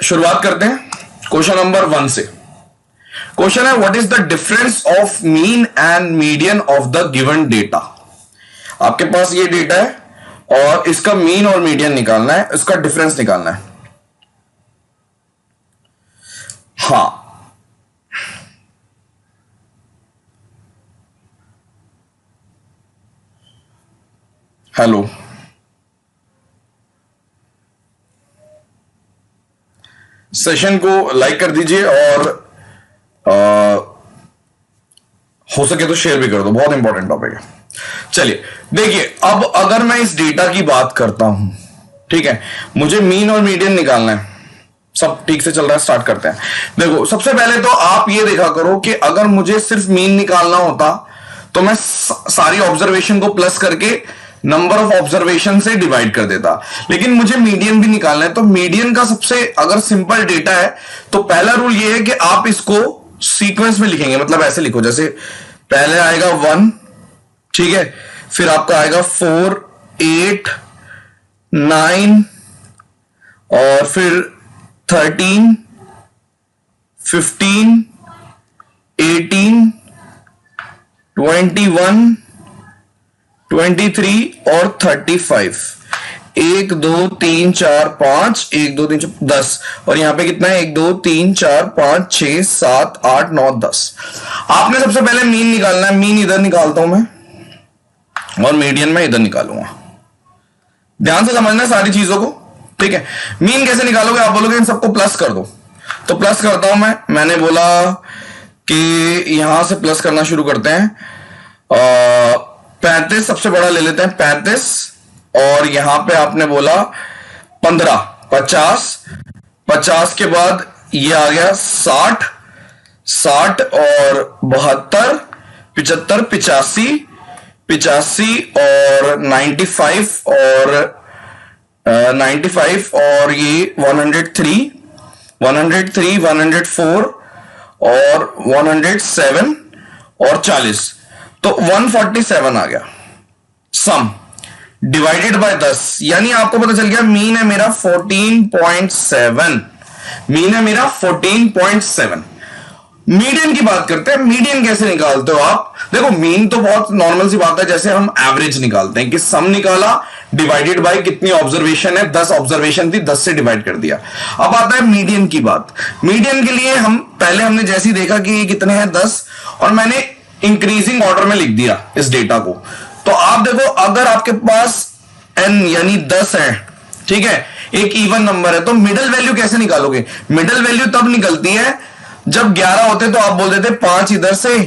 शुरुआत करते हैं क्वेश्चन नंबर 1 से। क्वेश्चन है what is the difference of mean and median of the given data. आपके पास ये डेटा है और इसका मीन और मीडियन निकालना है, इसका डिफरेंस निकालना है। हाँ, हेलो, सेशन को लाइक कर दीजिए और हो सके तो शेयर भी कर दो, बहुत इंपॉर्टेंट टॉपिक है। चलिए देखिए, अब अगर मैं इस डेटा की बात करता हूं, ठीक है, मुझे मीन और मीडियन निकालना है। सब ठीक से चल रहा है, स्टार्ट करते हैं। देखो, सबसे पहले तो आप ये देखा करो कि अगर मुझे सिर्फ मीन निकालना होता तो मैं सारी ऑब्जर्वेशन को प्लस करके नंबर ऑफ ऑब्जर्वेशन से डिवाइड कर देता, लेकिन मुझे मीडियन भी निकालना है। तो मीडियन का सबसे अगर सिंपल डेटा है तो पहला रूल ये है कि आप इसको सीक्वेंस में लिखेंगे, मतलब ऐसे लिखो, जैसे पहले आएगा 1, ठीक है, फिर आपका आएगा 4, 8, 9 और फिर 13, 15, 18, 21, 23 और 35। 1 2 3 4 5, 1 2 3 4 10 और यहां पे कितना है 1 2 3 4 5 6 7 8 9 10। आपने सबसे पहले मीन निकालना है। मीन इधर निकालता हूं मैं और मीडियन में इधर निकालूंगा। ध्यान से समझना सारी चीजों को, ठीक है। मीन कैसे निकालोगे? आप बोलोगे इन सबको प्लस कर दो, तो प्लस करता हूं मैंने बोला कि यहां से प्लस करना शुरू करते हैं। 35 सबसे बड़ा ले लेते हैं, 35 और यहां पे आपने बोला 15, 50, 50 के बाद ये आ गया 60, 60 और 72, 75, 85, 85 और 95 और 95 और ये 103, 103, 104 और 107 और 40, तो 147 आ गया सम डिवाइडेड बाय 10। यानी आपको पता चल गया मीन है मेरा 14.7, मीन है मेरा 14.7। मीडियन की बात करते हैं। मीडियन कैसे निकालते हो आप? देखो, मीन तो बहुत नॉर्मल सी बात है, जैसे हम एवरेज निकालते हैं कि सम निकाला डिवाइडेड बाय कितनी ऑब्जर्वेशन है, 10 ऑब्जर्वेशन थी, 10 से डिवाइड कर दिया। अब आता है मीडियन की बात। मीडियन के लिए हमने जैसे ही देखा कि कितने हैं 10 और मैंने इंक्रीजिंग ऑर्डर में लिख दिया इस डेटा को। तो आप देखो, अगर आपके पास n यानी 10 है, ठीक है, एक इवन नंबर है, तो मिडिल वैल्यू कैसे निकालोगे? मिडिल वैल्यू तब निकलती है जब 11 होते तो आप बोल देते 5 इधर से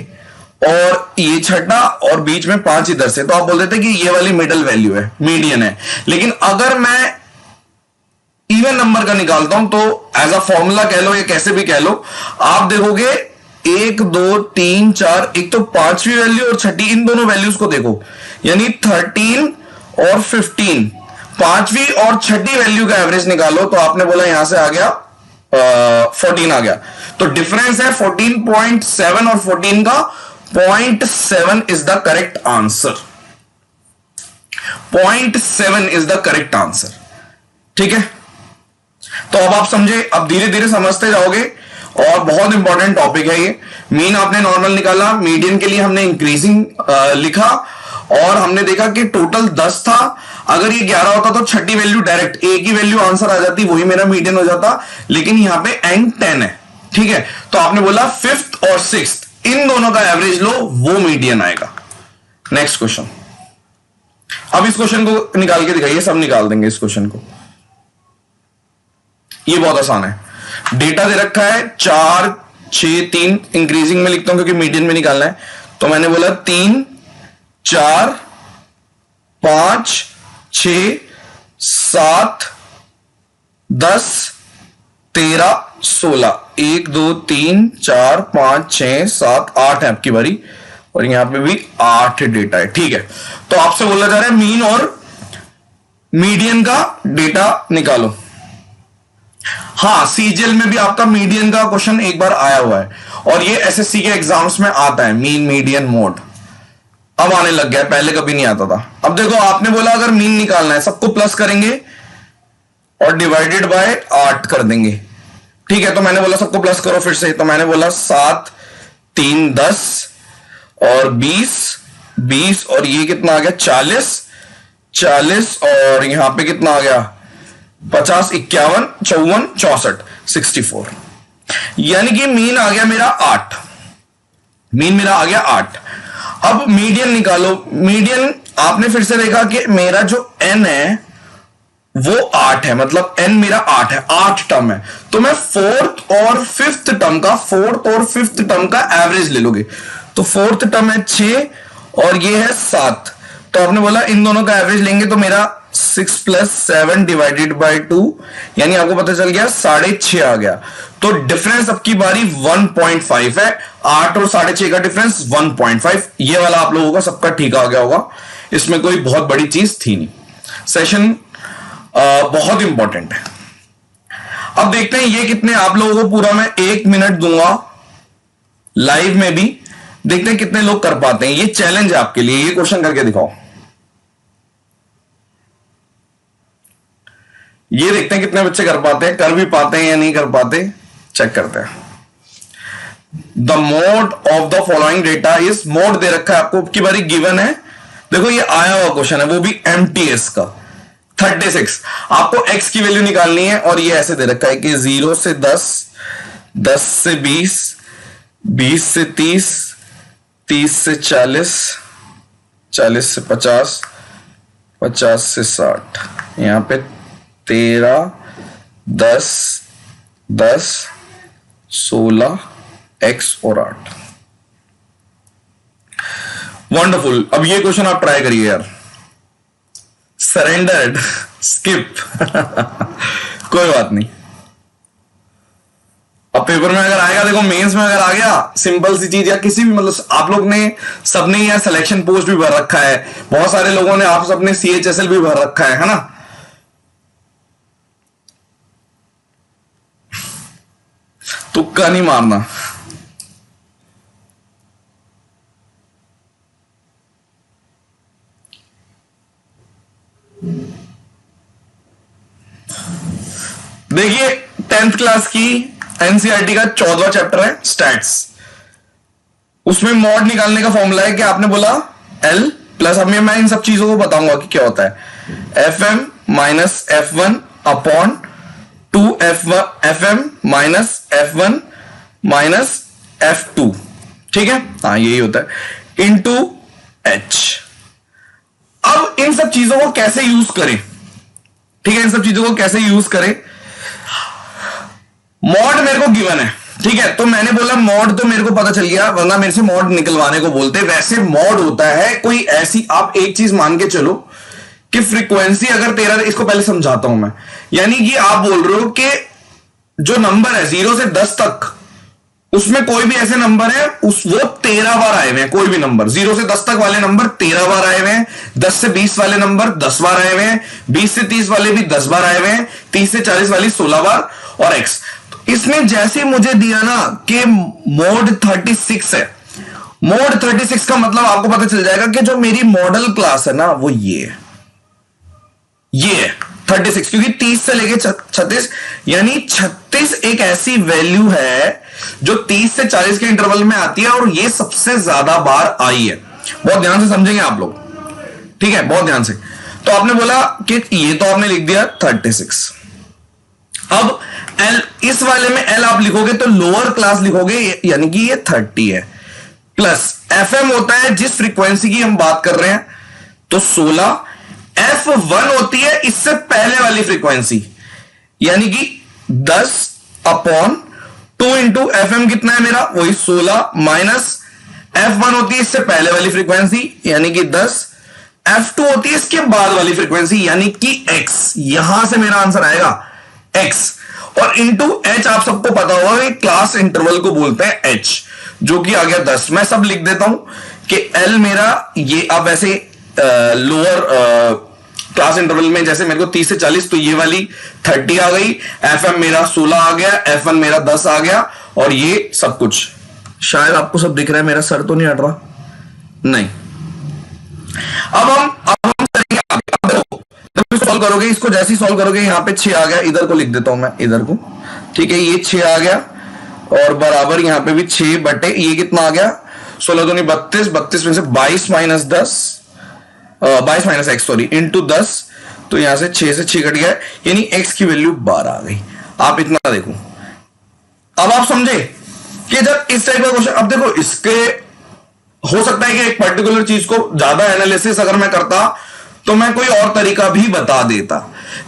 और ये छठा और बीच में 5 इधर से, तो आप बोल देते कि ये वाली मिडिल वैल्यू है, मीडियन है। लेकिन अगर मैं इवन नंबर का निकालता हूं तो एज अ फॉर्मूला कह लो या कैसे भी कह लो, आप देखोगे 1 2 3 4, एक तो 5वीं वैल्यू और छठी, इन दोनों वैल्यूज को देखो, यानी 13 और 15, 5वीं और छठी वैल्यू का एवरेज निकालो, तो आपने बोला यहां से आ गया 14 आ गया। तो डिफरेंस है 14.7 और 14 का 0.7 is the correct answer. 0.7 is the correct answer, ठीक है। तो अब आप समझे, अब धीरे धीरे समझते जाओगे और बहुत इंपॉर्टेंट टॉपिक है ये। मीन आपने नॉर्मल निकाला, मीडियन के लिए हमने इंक्रीजिंग लिखा और हमने देखा कि टोटल 10 था। अगर ये 11 होता तो छठी वैल्यू डायरेक्ट एक ही वैल्यू आंसर आ जाती, वही मेरा मीडियन हो जाता, लेकिन यहां पे एंड 10 है, ठीक है। तो आपने बोला 5th और 6th इन दोनों का एवरेज लो, वो मीडियन आएगा। Next question. अब इस क्वेश्चन को निकाल के दिखाइए, सब निकाल देंगे इस क्वेश्चन को। ये बहुत आसान है। डेटा दे रखा है 4 6 3, इंक्रीजिंग में लिखता हूं क्योंकि मीडियन में निकालना है। तो मैंने बोला 3 4 5 6 7 10 13 16, 1 2 3 4 5 6 7 8 है आपकी बारी, और यहां पे भी 8 डेटा है, ठीक है। तो आपसे बोला जा रहा है मीन और मीडियन का डेटा निकालो। हाँ, सीजीएल में भी आपका मीडियन का क्वेश्चन एक बार आया हुआ है और ये एसएससी के एग्जाम्स में आता है, मीन मीडियन मोड। अब आने लग गया है, पहले कभी नहीं आता था। अब देखो, आपने बोला अगर मीन निकालना है, सबको प्लस करेंगे और डिवाइडेड बाय 8 कर देंगे, ठीक है, तो मैंने बोला सबको प्लस करो फिर से, तो मैंने बोला 7 3 10 और 20 20 और ये कितना आ गया 40 40 और यहां पे कितना आ गया 50 51 54 64 64, यानी कि मीन आ गया मेरा 8, मीन मेरा आ गया 8। अब मीडियन निकालो। मीडियन आपने फिर से देखा कि मेरा जो n है वो 8 है, मतलब n मेरा 8 है, 8 टर्म है, तो मैं फोर्थ और फिफ्थ टर्म का एवरेज ले लोगे, तो फोर्थ टर्म है 6 और ये है 7, तो आपने बोला इन दोनों का एवरेज लेंगे तो मेरा 6 + 7 डिवाइडेड बाय 2, यानी आपको पता चल गया 6.5 आ गया। तो डिफरेंस अब की बारी 1.5 है, 8 और 6.5 का डिफरेंस 1.5। ये वाला आप लोगों का सबका ठीक आ गया होगा, इसमें कोई बहुत बड़ी चीज थी नहीं। सेशन बहुत इंपॉर्टेंट है। अब देखते हैं ये कितने, आप लोगों को पूरा मैं 1 मिनट दूंगा लाइव में भी, देखते हैं कितने लोग कर पाते हैं। ये चैलेंज है आपके लिए, ये क्वेश्चन करके दिखाओ। ये देखते हैं कितने बच्चे कर पाते हैं, कर भी पाते हैं या नहीं कर पाते, चेक करते हैं। The mode of the following data is, mode दे रखा है आपको, की बारी गिवन है। देखो ये आया हुआ क्वेश्चन है, वो भी एमटीएस का 36। आपको x की वैल्यू निकालनी है और ये ऐसे दे रखा है कि 0 से 10, 10 से 20, 20 से 30, 30 से 40, 40 से 50, 50 से 60, यहां पे 13, 10, 10, 16, x और 8। वंडरफुल। अब ये क्वेश्चन आप ट्राई करिए यार। सरेंडर्ड, स्किप कोई बात नहीं। अब पेपर में अगर आएगा, देखो मेंस में अगर आ गया सिंपल सी चीज, या किसी भी, मतलब आप लोग ने सबने या सिलेक्शन पोस्ट भी भर रखा है, बहुत सारे लोगों ने, आप सबने CHSL भी भर रखा है ना, तुक्का नहीं मारना। देखिए 10th क्लास की एनसीईआरटी का 14वां चैप्टर है स्टैट्स, उसमें मॉड निकालने का फॉर्मूला है कि आपने बोला L प्लस, अब मैं इन सब चीजों को बताऊंगा कि क्या होता है, FM minus F1 upon 2FM minus F1 minus F2, ठीक है, हाँ यही होता है, इंटू H। अब इन सब चीजों को कैसे यूज करें, ठीक है, इन सब चीजों को कैसे यूज करें। मॉड मेरे को गिवन है, ठीक है, तो मैंने बोला मॉड, तो मेरे को पता चल गया, वरना मेरे से मॉड निकलवाने को बोलते। वैसे मॉड होता है कोई ऐसी, आप एक चीज मान के चलो कि फ्रीक्वेंसी अगर 13, इसको पहले समझाता हूं मैं, यानी कि आप बोल रहे हो कि जो नंबर है 0 से 10 तक, उसमें कोई भी ऐसे नंबर है वो 13 बार आए हुए हैं, कोई भी नंबर 0 से 10 तक वाले नंबर 13 बार आए हुए हैं, 10 से 20 वाले नंबर 10 बार आए हुए हैं, 20 से 30 वाले भी 10 बार आए हुए हैं, 30 से 40 वाली 16 बार, और x। इसने जैसे मुझे दिया ना कि मोड 36 है, मोड 36 का मतलब आपको पता चल जाएगा कि जो मेरी मॉडल क्लास है ना वो ये है 36, क्योंकि 30 से लेके 36, यानी 36 एक ऐसी वैल्यू है जो 30 से 40 के इंटरवल में आती है, और ये सबसे ज्यादा बार आई है। बहुत ध्यान से समझेंगे आप लोग, ठीक है, बहुत ध्यान से। तो आपने बोला कि ये तो आपने लिख दिया 36। अब L, इस वाले में L आप लिखोगे तो लोअर क्लास लिखोगे, यानी कि ये 30 है, प्लस FM होता है जिस फ्रीक्वेंसी की हम बात कर रहे हैं, तो 16, F1 होती है इससे पहले वाली फ्रीक्वेंसी, यानी कि 10 अपॉन 2 इंटू FM कितना है मेरा, वही 16, माइनस F1 होती है इससे पहले वाली फ्रीक्वेंसी, यानी कि 10, F2 होती है इसके बाद वाली फ्रीक्वेंसी, यानी कि X। यहां से मेरा आंसर आएगा X, और इंटू H आप सबको पता होगा कि क्लास इंटरवल को बोलते हैं H, जो कि आ गया 10। मैं सब लिख देता हूं कि L मेरा ये, अब ऐसे लोअर क्लास इंटरवल में जैसे मेरे को 30 से 40, तो ये वाली 30 आ गई, FM मेरा 16 आ गया, F1 मेरा 10 आ गया, और ये सब कुछ। शायद आपको सब दिख रहा है, मेरा सर तो नहीं हट रहा, नहीं। अब हम करेंगे आगे। अब देखो सॉल्व करोगे, इसको जैसे ही सॉल्व करोगे यहां पे 6 आ गया, इधर को लिख देता हूं मैं, इधर को, ठीक है, ये 6 आ गया और बराबर यहां पे भी 6 बटे ये कितना आ गया 16 दूनी 32, 32 में से 22 minus 10, 22 minus x sorry into 10, तो यहां से 6 से 6 कट गया, यानी x की वैल्यू 12 आ गई। आप इतना देखो, अब आप समझे कि जब इस टाइप का क्वेश्चन, अब देखो इसके हो सकता है कि एक पर्टिकुलर चीज को ज्यादा एनालिसिस अगर मैं करता तो मैं कोई और तरीका भी बता देता,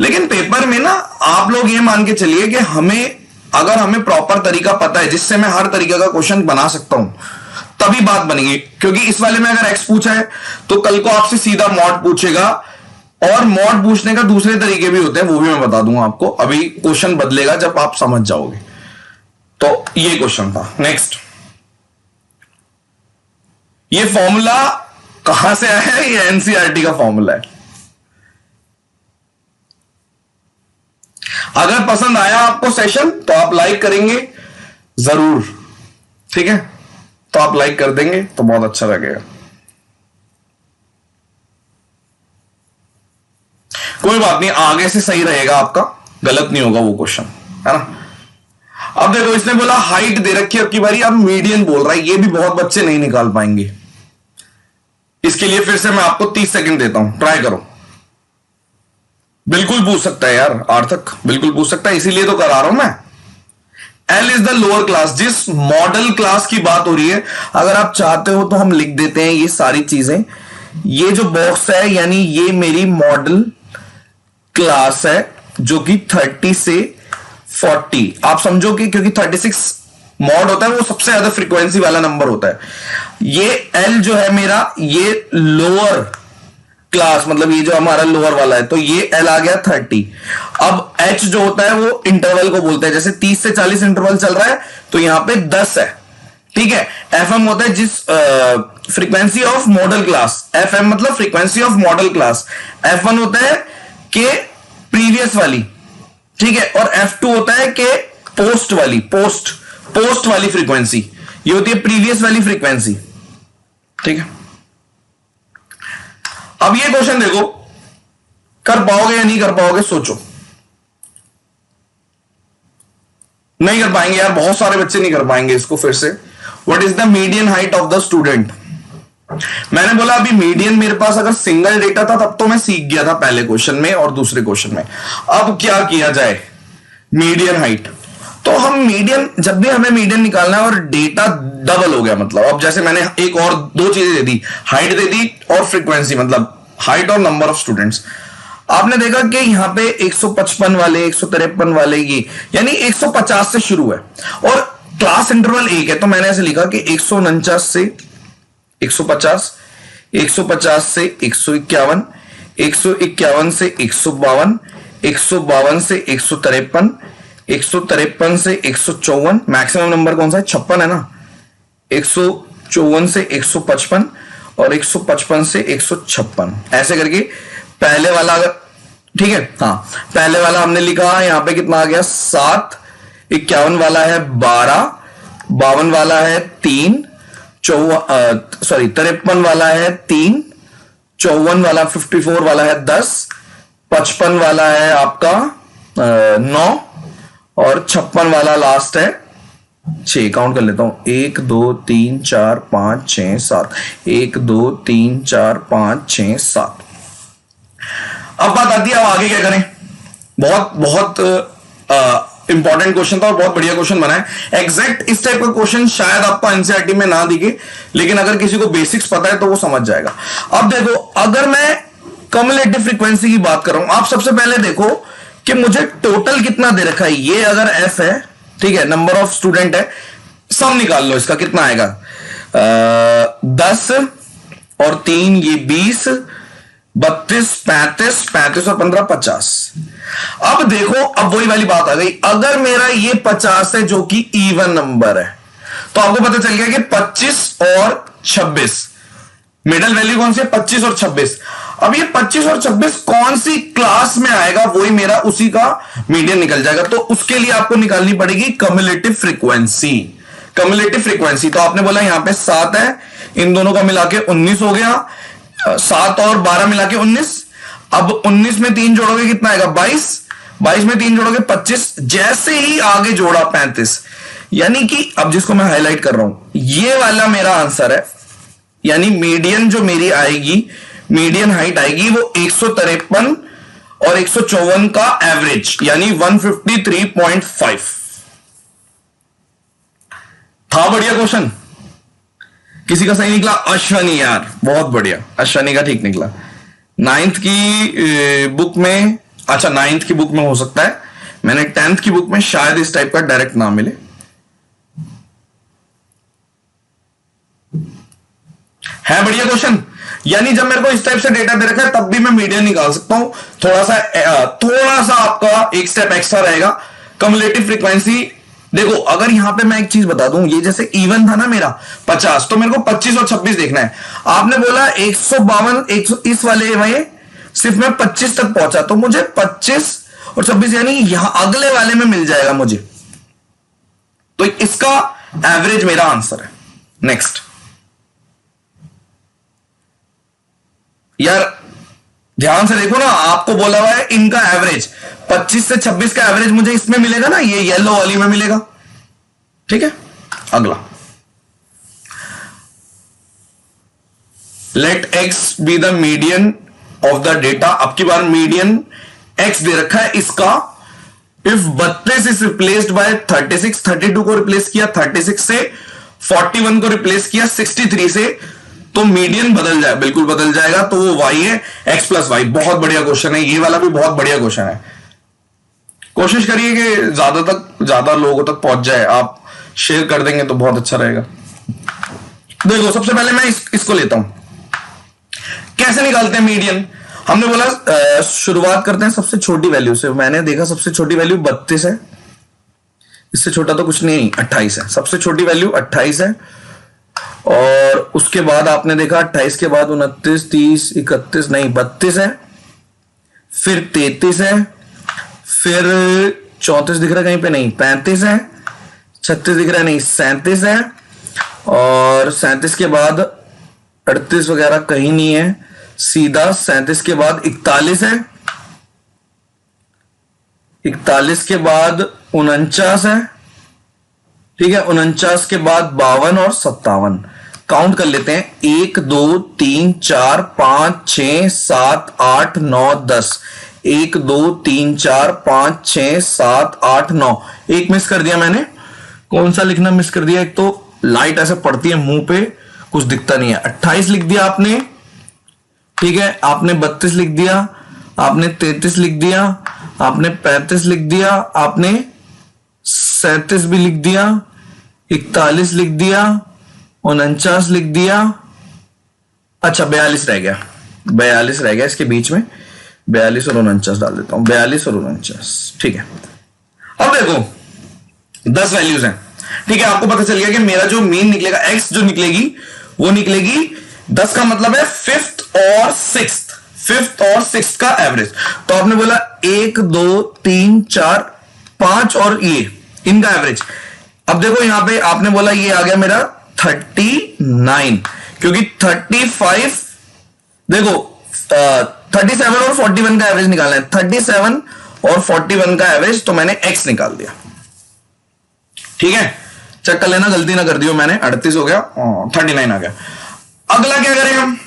लेकिन पेपर में ना आप लोग ये मान के चलिए कि अगर हमें प्रॉपर तरीका पता है जिससे मैं हर तरीके का क्वेश्चन बना सकता हूं, तभी बात बनेगी। क्योंकि इस वाले में अगर एक्स पूछा है तो कल को आपसे सीधा मॉड पूछेगा, और मॉड पूछने का दूसरे तरीके भी होते हैं, वो भी मैं बता दूंगा आपको। अभी क्वेश्चन बदलेगा जब आप समझ जाओगे। तो ये क्वेश्चन था। नेक्स्ट, ये फॉर्मूला कहां से आया है? ये एनसीईआरटी का फॉर्मूला है। अगर पसंद आया आपको सेशन तो आप लाइक करेंगे जरूर, ठीक है, तो आप लाइक कर देंगे तो बहुत अच्छा लगेगा। कोई बात नहीं, आगे से सही रहेगा आपका, गलत नहीं होगा वो क्वेश्चन, है ना। अब देखो, इसने बोला हाइट दे रखी है, अब की बारी अब मीडियन बोल रहा है, ये भी बहुत बच्चे नहीं निकाल पाएंगे। इसके लिए फिर से मैं आपको 30 सेकंड देता हूं, ट्राई करो। बिल्कुल पूछ सकता है यार, आर्थक बिल्कुल पूछ सकता है, इसीलिए तो करा रहा हूं मैं। L is the lower class, जिस मॉडल क्लास की बात हो रही है, अगर आप चाहते हो तो हम लिख देते हैं ये सारी चीजें। ये जो बॉक्स है यानी ये मेरी मॉडल क्लास है, जो कि 30 से 40 आप समझो कि, क्योंकि 36 मॉड होता है वो सबसे ज्यादा फ्रीक्वेंसी वाला नंबर होता है। ये एल जो है मेरा, ये लोअर क्लास, मतलब ये जो हमारा लोअर वाला है, तो ये एल आ गया 30। अब एच जो होता है वो इंटरवल को बोलते हैं, जैसे 30 से 40 इंटरवल चल रहा है तो यहां पे 10 है, ठीक है। एफ एम होता है जिस frequency of modal class, F M मतलब frequency of modal class. F1 होता है कि प्रीवियस वाली, ठीक है, और F2 होता है कि पोस्ट वाली, पोस्ट वाली फ्रीक्वेंसी, ये होती है प्रीवियस वाली फ्रीक्वेंसी, ठीक है। अब ये क्वेश्चन देखो, कर पाओगे या नहीं कर पाओगे, सोचो। नहीं कर पाएंगे यार, बहुत सारे बच्चे नहीं कर पाएंगे इसको। फिर से, what is the median height of the student? मैंने बोला अभी मीडियन मेरे पास अगर सिंगल डेटा था तब तो मैं सीख गया था पहले क्वेश्चन में और दूसरे क्वेश्चन में। अब क्या किया जाए? Median height. तो हम मीडियन, जब भी हमें मीडियन निकालना है और डेटा डबल हो गया, मतलब अब जैसे मैंने एक और दो चीजें दे दी, हाइट दे दी और फ्रीक्वेंसी, मतलब हाइट और नंबर ऑफ स्टूडेंट्स। आपने देखा कि यहां पे 155 वाले, 153 वाले, ये यानी 150 से शुरू है और क्लास इंटरवल 1 है, तो मैंने ऐसे लिखा कि 149 से 150, 150 से 151, 151 से 152, 152 से 153, 153 से 154, मैक्सिमम नंबर कौन सा है? 56 है ना। 154 से 155 और 155 से 156, ऐसे करके पहले वाला अगर, ठीक है, हाँ, पहले वाला हमने लिखा यहां पे कितना आ गया 7, 51 वाला है 12, 52 वाला है 3, 53 वाला है 3, 54 वाला 54 वाला है 10, 55 वाला है आपका 9 और 56 वाला लास्ट है 6। काउंट कर लेता हूं, 1 2 3 4 5 6 7, 1 2 3 4 5 6 7। अब बात आती है अब आगे क्या करें। बहुत इंपॉर्टेंट क्वेश्चन था और बहुत बढ़िया क्वेश्चन बना है। एग्जैक्ट इस टाइप का क्वेश्चन शायद आपको एनसीईआरटी में ना दिखे, लेकिन अगर किसी को बेसिक्स पता है तो वो समझ जाएगा। अब देखो, अगर मैं कम्युलेटिव फ्रीक्वेंसी की बात कर रहा हूं, आप सबसे पहले देखो कि मुझे टोटल कितना दे रखा है। ये अगर एफ है, ठीक है, नंबर ऑफ स्टूडेंट है, सम निकाल लो इसका कितना आएगा, 10 और 3 ये 20, 32, 35, 35 और 15 50। अब देखो, अब वही वाली बात आ गई, अगर मेरा ये 50 है जो कि इवन नंबर है, तो आपको पता चल गया कि 25 और 26 मिडल वैल्यू कौन सी है, 25 और 26। अब ये 25 और 26 कौन सी क्लास में आएगा, वही मेरा उसी का मीडियन निकल जाएगा। तो उसके लिए आपको निकालनी पड़ेगी कम्युलेटिव फ्रीक्वेंसी। कम्युलेटिव फ्रीक्वेंसी तो आपने बोला यहां पे 7 है, इन दोनों का मिला के 19 हो गया, 7 और 12 मिला के 19। अब 19 में 3 जोड़ोगे कितना आएगा 22, 22 में 3 जोड़ोगे 25, जैसे ही आगे जोड़ा 35, यानी कि अब जिसको मैं हाईलाइट कर रहा हूं ये वाला मेरा आंसर है, यानी मीडियन जो मेरी आएगी, मीडियन हाइट आएगी वो 153 और 154 का एवरेज यानी 153.5। था बढ़िया क्वेश्चन, किसी का सही निकला? अश्वनी यार बहुत बढ़िया, अश्वनी का ठीक निकला। 9th की बुक में, अच्छा 9th की बुक में हो सकता है, मैंने 10th की बुक में शायद इस टाइप का डायरेक्ट ना मिले। है बढ़िया क्वेश्चन, यानी जब मेरे को इस टाइप से डेटा दे रखा है तब भी मैं मीडियन निकाल सकता हूं। थोड़ा सा आपका एक स्टेप एक्स्ट्रा रहेगा। कम्युलेटिव फ्रीक्वेंसी देखो, अगर यहां पे मैं एक चीज बता दूं, ये जैसे इवन था ना मेरा 50, तो मेरे को 25 और 26 देखना है। आपने बोला 152, 100, इस वाले में सिर्फ मैं 25 तक पहुंचा, तो मुझे 25 और 26 यानी यहां अगले वाले में मिल जाएगा मुझे, तो इसका एवरेज मेरा आंसर है। नेक्स्ट यार ध्यान से देखो ना, आपको बोला हुआ है इनका एवरेज 25 से 26 का एवरेज मुझे इसमें मिलेगा ना, ये येलो वाली में मिलेगा। ठीक है, अगला let x be the median of the data. अब की बार मीडियन एक्स दे रखा है इसका। इफ 32 इज रिप्लेस्ड बाय 36, 32 को रिप्लेस किया 36 से, 41 को रिप्लेस किया 63 से, तो मीडियन बदल जाए, बिल्कुल बदल जाएगा, तो वो y है x प्लस वाई। बहुत बढ़िया क्वेश्चन है, ये वाला भी बहुत बढ़िया क्वेश्चन है। कोशिश करिए कि ज्यादा लोगों तक पहुंच जाए, आप शेयर कर देंगे तो बहुत अच्छा रहेगा। देखो सबसे पहले मैं इसको लेता हूं, कैसे निकालते हैं मीडियन। हमने बोला शुरुआत करते हैं सबसे छोटी वैल्यू से। मैंने देखा सबसे छोटी वैल्यू 32 है, इससे छोटा तो कुछ नहीं 28 है, सबसे छोटी वैल्यू 28 है। और उसके बाद आपने देखा 28 के बाद 29, 30, 31 नहीं 32 है, फिर 33 है, फिर 34 दिख रहा है कहीं पे नहीं, 35 है, 36 दिख रहा है नहीं, 37 है, और 37 के बाद 38 वगैरह कहीं नहीं है, सीधा 37 के बाद 41 है, 41 के बाद 49 है, ठीक है, 49 के बाद 52 और 57। काउंट कर लेते हैं, 1 2 3 4 5 6 7 8 9 10। 1 2 3 4 5 6 7 8 9। एक मिस कर दिया मैंने, कौन सा लिखना मिस कर दिया? एक तो लाइट ऐसे पड़ती है मुंह पे, कुछ दिखता नहीं है। 28 लिख दिया आपने, ठीक है, आपने 32 लिख दिया, आपने 33 लिख दिया, आपने 35 लिख दिया, आपने 37 भी लिख दिया, 41 लिख दिया, 49 लिख दिया, अच्छा 42 रह गया, 42 रह गया इसके बीच में, 42 और 49 डाल देता हूं, 42 और 49, ठीक है। अब देखो 10 वैल्यूज हैं, ठीक है, आपको पता चल गया कि मेरा जो मीन निकलेगा, एक्स जो निकलेगी वो निकलेगी 10 का मतलब है फिफ्थ और सिक्स्थ का एवरेज। तो आपने बोला 1 2 3 4 5 और ये इनका एवरेज। अब देखो यहां पे आपने बोला ये आ गया मेरा 39, क्योंकि 35 देखो 37 और 41 का एवरेज निकालना है, 37 और 41 का एवरेज, तो मैंने x निकाल दिया, ठीक है। चेक कर लेना गलती ना कर दियो मैंने, 38 हो गया, 39 आ गया। अगला क्या करें हम?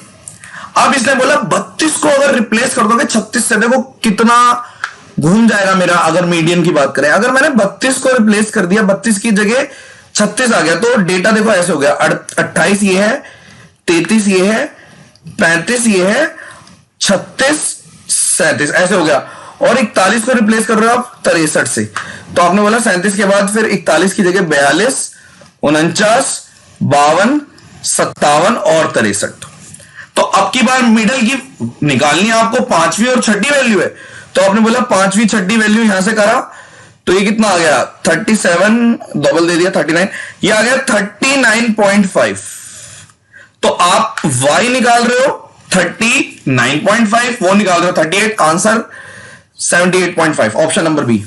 अब इसने बोला 32 को अगर रिप्लेस कर दोगे 36 से, देखो कितना घूम जाएगा मेरा। अगर मीडियन की बात करें, अगर मैंने 32 को रिप्लेस कर दिया, 32 की जगह 36 आ गया, तो डेटा देखो ऐसे हो गया, 28 ये है, 33 ये है, 35 ये है, 36 37 ऐसे हो गया। और 41 को रिप्लेस कर रहे हो आप 63 से, तो आपने बोला 37 के बाद फिर 41 की जगह 42, 49, 52, 57 और 63। तो अब की बार मिडल की निकालनी है आपको, पांचवी और छठी वैल्यू है, तो आपने बोला पांचवी छठी वैल्यू यहां से करा, तो ये कितना आ गया 37, डबल दे दिया 39, ये आ गया 39.5। तो आप y निकाल रहे हो 39.5, वो निकाल रहे हो 38, answer 78.5, option number B.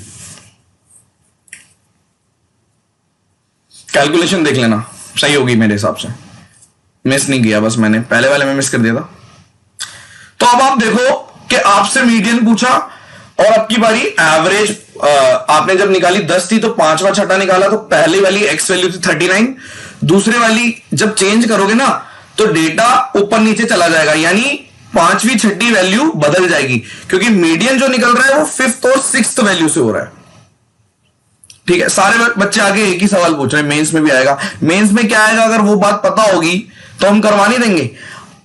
Calculation देख लेना, सही होगी मेरे हिसाब से, मिस नहीं किया, बस मैंने पहले वाले में मिस कर दिया था। तो अब आप देखो कि आपसे मीडियन पूछा और आपकी बारी एवरेज आपने जब निकाली 10 थी तो पांचवा छठा निकाला तो पहली वाली एक्स वैल्यू थी 39, दूसरी वाली जब चेंज करोगे ना तो डेटा ऊपर नीचे चला जाएगा, यानी पांचवी छठी वैल्यू बदल जाएगी क्योंकि मीडियन जो निकल रहा है वो फिफ्थ और सिक्स्थ वैल्यू से हो रहा है। ठीक है, सारे बच्चे आगे एक ही सवाल पूछ रहे हैं, मेंस में भी आएगा। मेंस में क्या आएगा अगर वो बात पता होगी तो हम करवा नहीं देंगे।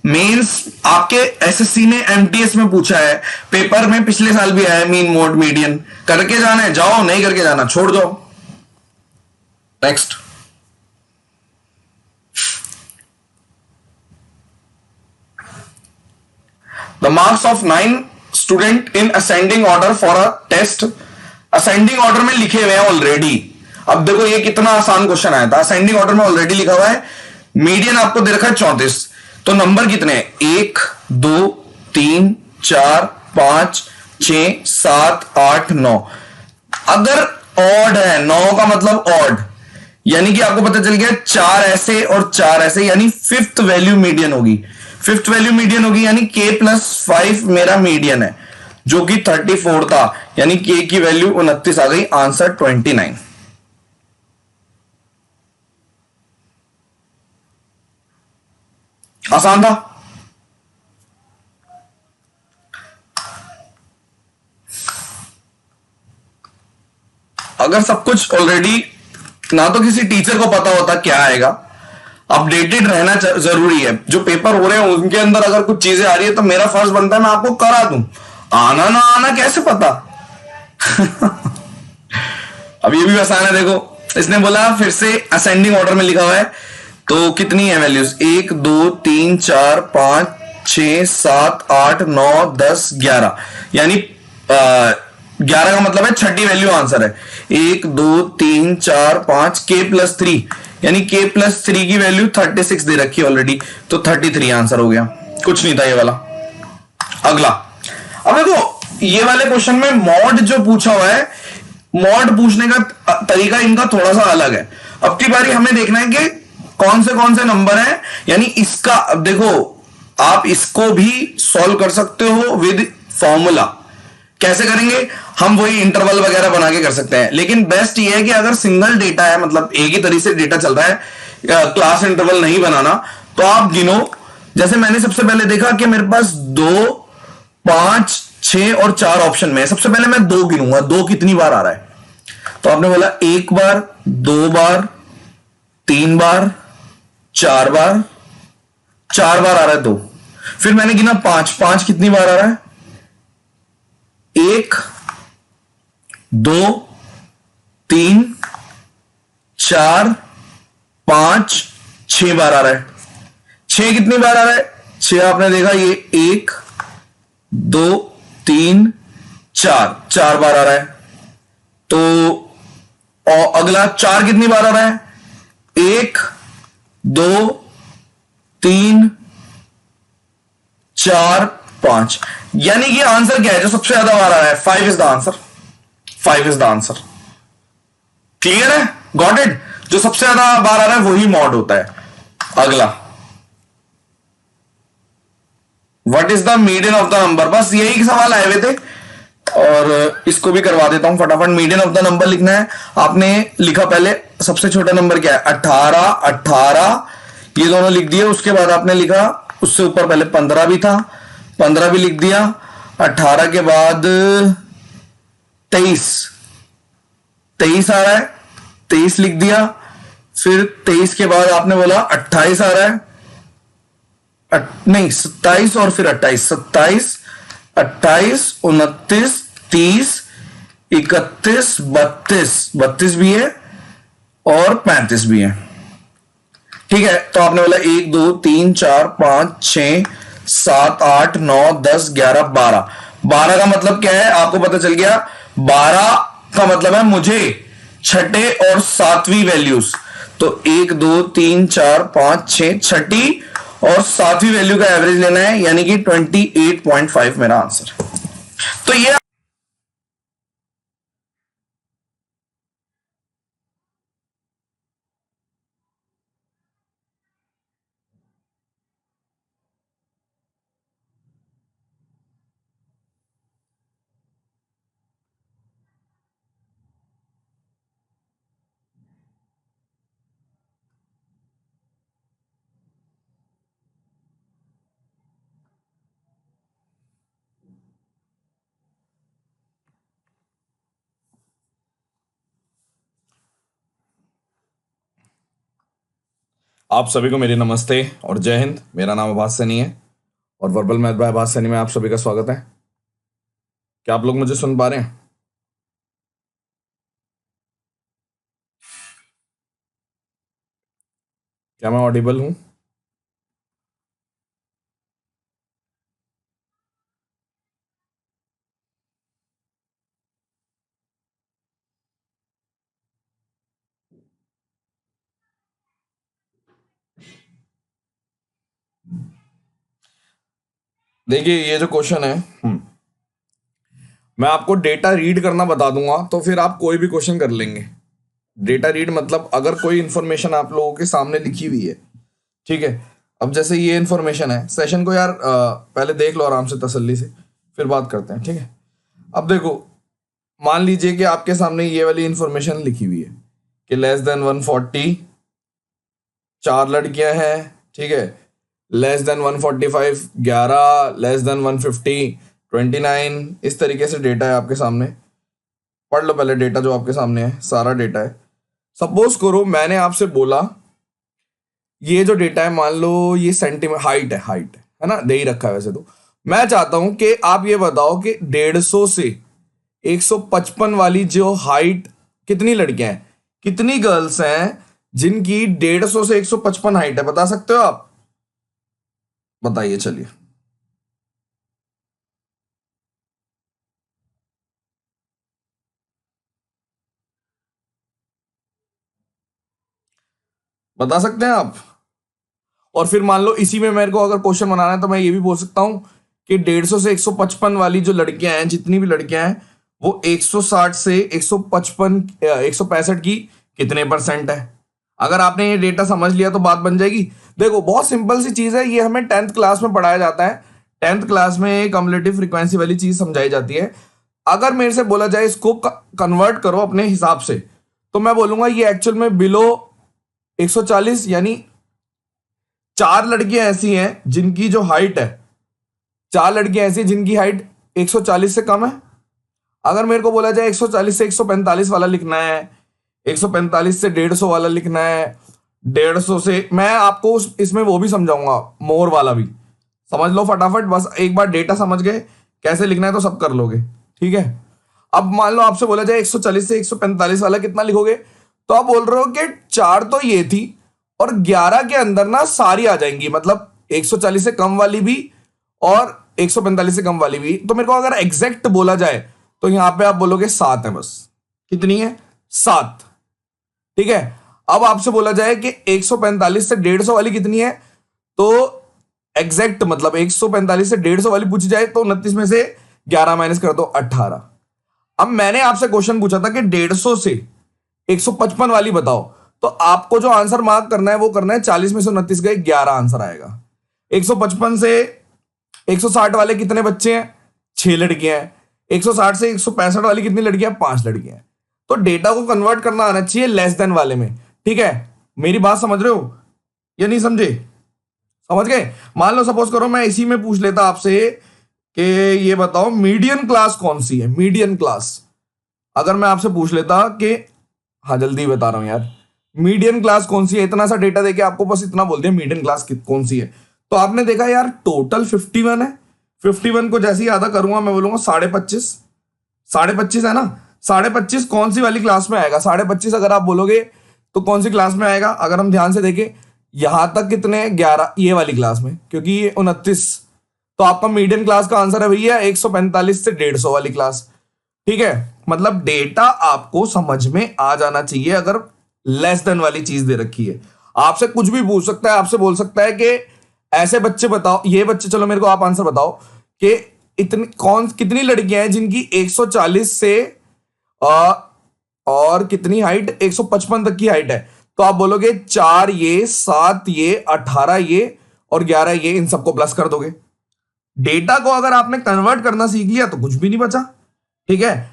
मेंस आपके एसएससी ने एमटीएस में पूछा है, पेपर में पिछले साल भी आया मीन मोड मीडियन, करके जाना है जाओ, नहीं करके जाना छोड़ जाओ। Next, the marks of 9 student in ascending order for a test. Ascending order में लिखे हुए हैं ऑलरेडी। अब देखो ये कितना आसान क्वेश्चन आया था, असेंडिंग ऑर्डर में ऑलरेडी लिखा हुआ है, मीडियन आपको दे रखा है 34, तो नंबर कितने हैं 1 2 3 4 5 6 7 8 9। अगर ऑड है, 9 का मतलब ऑड, यानी कि आपको पता चल गया 4 ऐसे और 4 ऐसे, यानी फिफ्थ वैल्यू मीडियन होगी। फिफ्थ वैल्यू मीडियन होगी यानी k प्लस 5 मेरा मीडियन है जो कि 34 था, यानी k की वैल्यू 29 आ गई, आंसर 29। आसान था। अगर सब कुछ ऑलरेडी ना तो किसी टीचर को पता होता क्या आएगा, अपडेटेड रहना जरूरी है। जो पेपर हो रहे हैं उनके अंदर अगर कुछ चीजें आ रही है तो मेरा फर्ज बनता है मैं आपको करा दूं, आना ना आना कैसे पता। अब ये भी आसान है, देखो इसने बोला फिर से असेंडिंग ऑर्डर में लिखा हुआ है, तो कितनी है वैल्यूज 1 2 3 4 5 6 7 8 9 10 11, यानी 11 का मतलब है छठी वैल्यू आंसर है। 1 2 3 4 5 k प्लस 3, यानी k प्लस 3 की वैल्यू 36 दे रखी है ऑलरेडी, तो 33 आंसर हो गया। कुछ नहीं था ये वाला। अगला, अब देखो ये वाले क्वेश्चन में मॉड जो पूछा हुआ है, मॉड पूछने का तरीका इनका थोड़ा सा अलग है। अब की बारी हमें देखना है कि कौन से नंबर हैं, यानी इसका अब देखो आप इसको भी सॉल्व कर सकते हो विद फॉर्मूला। कैसे करेंगे, हम वही इंटरवल वगैरह बना के कर सकते हैं, लेकिन बेस्ट ये है कि अगर सिंगल डेटा है, मतलब एक ही तरीके से डेटा चल रहा है, क्लास इंटरवल नहीं बनाना, तो आप गिनो। जैसे मैंने सबसे पहले देखा कि मेरे पास 2 5 6 और 4 ऑप्शन में, सबसे पहले मैं 2 गिनूंगा, 2 कितनी बार आ रहा है, तो आपने बोला 1 बार 2 बार 3 बार 4 बार, 4 बार आ रहा है 2। फिर मैंने गिना 5, 5 कितनी बार आ रहा है, 1 2 3 4 5 6 बार आ रहा है। 6 कितनी बार आ रहा है, 6 आपने देखा ये 1 2 3 4, 4 बार आ रहा है। तो और अगला 4 कितनी बार आ रहा है, 1 2 3 4 5, यानी कि आंसर क्या है जो सबसे ज्यादा बार आ रहा है, 5 is the answer. 5 is the answer. Clear है, गॉट इट। जो सबसे ज्यादा बार आ रहा है वही मॉड होता है। अगला, what is the median of the number, बस यही सवाल आए हुए थे और इसको भी करवा देता हूं फटाफट। मीडियन ऑफ द नंबर लिखना है, आपने लिखा पहले सबसे छोटा नंबर क्या है 18, 18 ये दोनों लिख दिए, उसके बाद आपने लिखा उससे ऊपर पहले 15 भी था, 15 भी लिख दिया, 18 के बाद 23, 23 आ रहा है, 23 लिख दिया, फिर 23 के बाद आपने बोला 28 आ रहा है, नहीं 27 और फिर 28, 27 28 29 30 31 32, 32 भी है और 35 भी है। ठीक है, तो आपने बोला 1 2 3 4 5 6 7 8 9 10 11 12, 12 का मतलब क्या है आपको पता चल गया। 12 का मतलब है मुझे छठे और सातवीं वैल्यूज, तो 1 2 3 4 5 6 छठी और सातवीं वैल्यू का एवरेज लेना है, यानी कि 28.5 मेरा आंसर। तो ये आप सभी को मेरी नमस्ते और जय हिंद। मेरा नाम आभास सैनी है और वर्बल मैथ बाय आभास सैनी में आप सभी का स्वागत है। क्या आप लोग मुझे सुन पा रहे हैं? क्या मैं ऑडिबल हूं? देखिए, ये जो क्वेश्चन है, मैं आपको डेटा रीड करना बता दूंगा तो फिर आप कोई भी क्वेश्चन कर लेंगे। डेटा रीड मतलब अगर कोई इंफॉर्मेशन आप लोगों के सामने लिखी हुई है, ठीक है। अब जैसे ये इंफॉर्मेशन है, सेशन को यार पहले देख लो आराम से तसल्ली से, फिर बात करते हैं, ठीक है। अब देखो, मान लीजिए कि आपके सामने ये वाली इंफॉर्मेशन लिखी हुई है कि लेस देन 140 4 लड़कियां हैं, ठीक है। Less than 145 11, less than 150 29। इस तरीके से डेटा है आपके सामने। पढ़ लो पहले डेटा जो आपके सामने है, सारा डेटा है। सपोज करो मैंने आपसे बोला ये जो डेटा है, मान लो ये सेंटीमीटर हाइट है ना, दे ही रखा है वैसे तो। मैं चाहता हूं कि आप ये बताओ कि 150 से 155 वाली जो हाइट, कितनी लड़कियां हैं, कितनी गर्ल्स हैं जिनकी 150 से 155 हाइट है? बता सकते हो आप? बताइए, चलिए। बता सकते हैं आप? और फिर मान लो इसी में मेरे को अगर क्वेश्चन बनाना है तो मैं ये भी बोल सकता हूं कि 150 से 155 वाली जो लड़कियां हैं, जितनी भी लड़कियां हैं, वो 160 से 155 165 की कितने परसेंट है। अगर आपने ये डेटा समझ लिया तो बात बन जाएगी। देखो, बहुत सिंपल सी चीज है, ये हमें 10th क्लास में पढ़ाया जाता है। 10th क्लास में कम्युलेटिव फ्रीक्वेंसी वाली चीज समझाई जाती है। अगर मेरे से बोला जाए इसको कन्वर्ट करो अपने हिसाब से, तो मैं बोलूंगा ये एक्चुअल में बिलो 140, यानी 4 लड़कियां ऐसी हैं जिनकी जो हाइट है, 4 लड़कियां ऐसी हैं जिनकी हाइट 140 से कम है। अगर मेरे को बोला जाए 140 से 145 वाला लिखना है, 145 से 150 वाला लिखना है, 150 से, मैं आपको इसमें वो भी समझाऊंगा, मोर वाला भी। समझ लो फटाफट, बस एक बार डेटा समझ गए कैसे लिखना है तो सब कर लोगे, ठीक है। अब मान लो आपसे बोला जाए 140 से 145 वाला कितना लिखोगे, तो आप बोल रहे हो कि 4 तो ये थी और 11 के अंदर ना सारी आ जाएंगी, मतलब 140 से कम वाली भी और 145 से कम वाली भी। तो मेरे को अगर एग्जैक्ट बोला जाए तो यहां पे आप बोलोगे 7 है बस। कितनी है? 7, ठीक है। अब आपसे बोला जाए कि 145 से 150 वाली कितनी है, तो एग्जैक्ट मतलब 145 से 150 वाली पूछी जाए तो 29 में से 11 माइनस कर दो, 18। अब मैंने आपसे क्वेश्चन पूछा था कि 150 से 155 वाली बताओ, तो आपको जो आंसर मार्क करना है वो करना है 40 में से 29 गए, 11 आंसर आएगा। 155 से 160 वाले कितने बच्चे हैं? 6 लड़कियां हैं। 160 से 165 वाली कितनी लड़कियां? 5 लड़कियां हैं। तो डेटा को कन्वर्ट करना आना चाहिए लेस देन वाले में, ठीक है। मेरी बात समझ रहे हो या नहीं समझे? समझ गए? मान लो सपोज करो मैं इसी में पूछ लेता आपसे कि ये बताओ मीडियन क्लास कौन सी है। मीडियन क्लास अगर मैं आपसे पूछ लेता कि, हाँ जल्दी बता रहा हूं यार, मीडियन क्लास कौन सी है, इतना सा डेटा देके आपको बस इतना बोल दिया मीडियन क्लास कौन सी है, तो आपने देखा यार टोटल 51 है। 51 को जैसे ही आधा करूंगा मैं बोलूंगा 25.5। 25.5 है ना? 25.5 कौन सी वाली क्लास में आएगा? 25.5 अगर आप बोलोगे तो कौन सी क्लास में आएगा? अगर हम ध्यान से देखें, यहां तक कितने? 11, ये वाली क्लास में, क्योंकि ये 29। तो आपका मीडियन क्लास का आंसर है भैया 145 से 150 वाली क्लास, ठीक है। मतलब डेटा आपको समझ में आ जाना चाहिए अगर लेस देन वाली चीज दे रखी है। आपसे कुछ भी पूछ सकता है, आपसे बोल सकता है कि ऐसे बच्चे बताओ, ये बच्चे, चलो मेरे को आप आंसर बताओ कि इतनी कितनी लड़कियां हैं जिनकी 140 से आ, और कितनी हाइट, 155 तक की हाइट है। तो आप बोलोगे 4 ये, 7 ये, 18 ये और 11 ये, इन सबको प्लस कर दोगे। डेटा को अगर आपने कन्वर्ट करना सीख लिया तो कुछ भी नहीं बचा, ठीक है।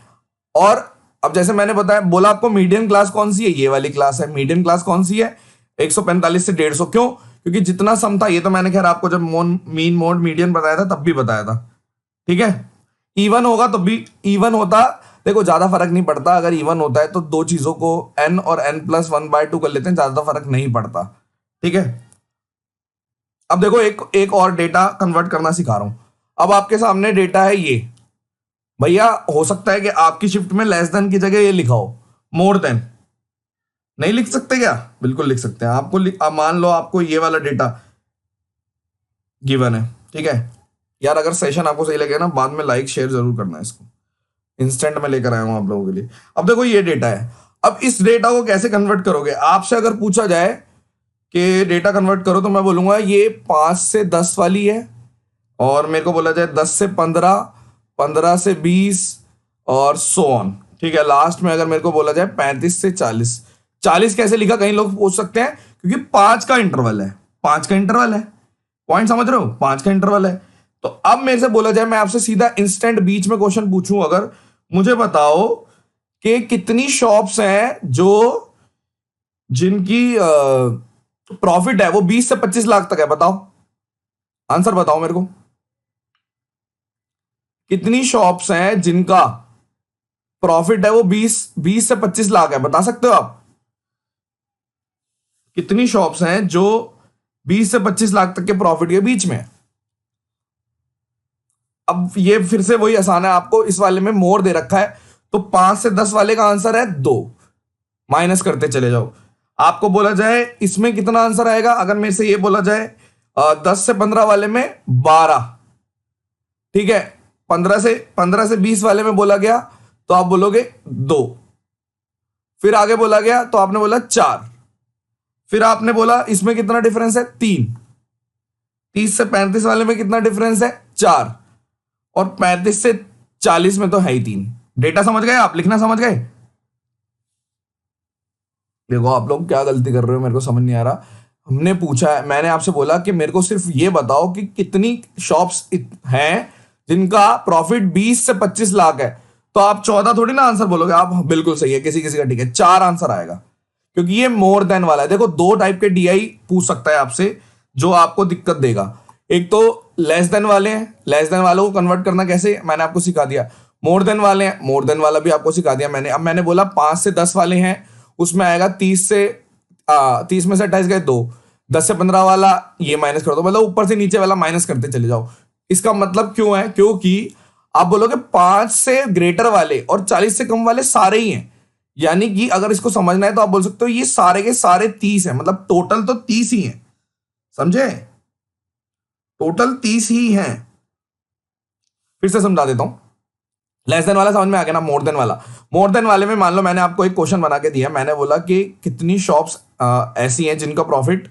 और अब जैसे मैंने बताया, बोला आपको मीडियन क्लास कौन सी है, ये वाली क्लास है। मीडियन क्लास कौन सी है? 145 से 150। क्यों? क्योंकि जितना सम था, ये तो मैंने खैर आपको जब मीन मोड मीडियन बताया था तब भी बताया था, ठीक है। इवन होगा तब भी, इवन होता, देखो ज्यादा फर्क नहीं पड़ता। अगर इवन होता है तो दो चीजों को n और n+1/2 कर लेते हैं, ज्यादा फर्क नहीं पड़ता, ठीक है। अब देखो एक और डेटा कन्वर्ट करना सिखा रहा हूं। अब आपके सामने डेटा है ये, भैया हो सकता है कि आपकी शिफ्ट में लेस देन की जगह ये लिखा हो मोर देन। नहीं लिख सकते क्या? बिल्कुल लिख सकते हैं। आपको अब मान लो आपको ये वाला डेटा गिवन है, ठीक है यार। अगर सेशन आपको सही लगे ना, बाद में लाइक शेयर जरूर करना है इसको, इंस्टेंट में लेकर आया हूं आप लोगों के लिए। अब देखो ये डेटा है, अब इस डेटा को कैसे कन्वर्ट करोगे? आपसे अगर पूछा जाए कि डेटा कन्वर्ट करो, तो मैं बोलूंगा ये 5 से 10 वाली है, और मेरे को बोला जाए 10 से 15, 15 से 20 और सो ऑन, ठीक है। लास्ट में अगर मेरे को बोला जाए 35 से 40। 40 कैसे लिखा कई लोग पूछ सकते हैं, क्योंकि 5 का इंटरवल है, 5 का इंटरवल है। पॉइंट समझ रहे हो? 5 का इंटरवल है। तो अब मेरे से बोला जाए, मैं आपसे सीधा इंस्टेंट बीच में क्वेश्चन पूछूं, अगर मुझे बताओ कि कितनी शॉप्स हैं जो जिनकी प्रॉफिट है वो 20 से 25 लाख तक है, बताओ, आंसर बताओ मेरे को। कितनी शॉप्स हैं जिनका प्रॉफिट है वो 20 से 25 लाख है, बता सकते हो आप? कितनी शॉप्स हैं जो 20 से 25 लाख तक के प्रॉफिट के बीच में? अब ये फिर से वही आसान है, आपको इस वाले में मोर दे रखा है, तो 5 से 10 वाले का आंसर है 2, माइनस करते चले जाओ। आपको बोला जाए इसमें कितना आंसर आएगा, अगर मेरे से ये बोला जाए 10 से 15 वाले में 12, ठीक है। 15 से 20 वाले में बोला गया तो आप बोलोगे 2, फिर आगे बोला गया तो आपने बोला 4, फिर आपने बोला इसमें कितना डिफरेंस है 3, 30 से 35 वाले में कितना डिफरेंस है 4, और 35 से 40 में तो है ही 3। डेटा समझ गए आप? लिखना समझ गए? देखो आप लोग क्या गलती कर रहे हो, मेरे को समझ नहीं आ रहा। हमने पूछा है, मैंने आपसे बोला कि मेरे को सिर्फ ये बताओ कि कितनी शॉप्स हैं जिनका प्रॉफिट 20 से 25 लाख है, तो आप 14 थोड़ी ना आंसर बोलोगे आप। बिल्कुल सही है, किसी किसी का ठीक है, 4 आंसर आएगा, क्योंकि ये मोर देन वाला है। देखो 2 टाइप के डीआई पूछ सकता है आपसे जो आपको दिक्कत देगा। एक तो लेस देन वाले हैं, लेस देन वालों को कन्वर्ट करना कैसे मैंने आपको सिखा दिया। मोर देन वाले हैं, मोर देन वाला भी आपको सिखा दिया मैंने। अब मैंने बोला 5 से 10 वाले हैं, उसमें आएगा 30 से 30 में से 28 गए 2, 10 से 15 वाला ये माइनस कर दो, मतलब ऊपर से नीचे वाला माइनस करते चले जाओ। इसका मतलब क्यों है? क्योंकि आप बोलोगे 5 से ग्रेटर वाले और 40 से कम वाले सारे ही हैं, यानी कि अगर इसको समझना है तो आप बोल सकते हो ये सारे के सारे 30 हैं, मतलब टोटल तो 30 ही हैं, समझे? टोटल 30 ही हैं। फिर से समझा देता हूं, लेस देन वाला समझ में आ गया ना? मोर देन वाला, मोर देन वाले में मान लो मैंने आपको एक क्वेश्चन बना के दिया, मैंने बोला कि कितनी शॉप्स ऐसी हैं जिनका प्रॉफिट,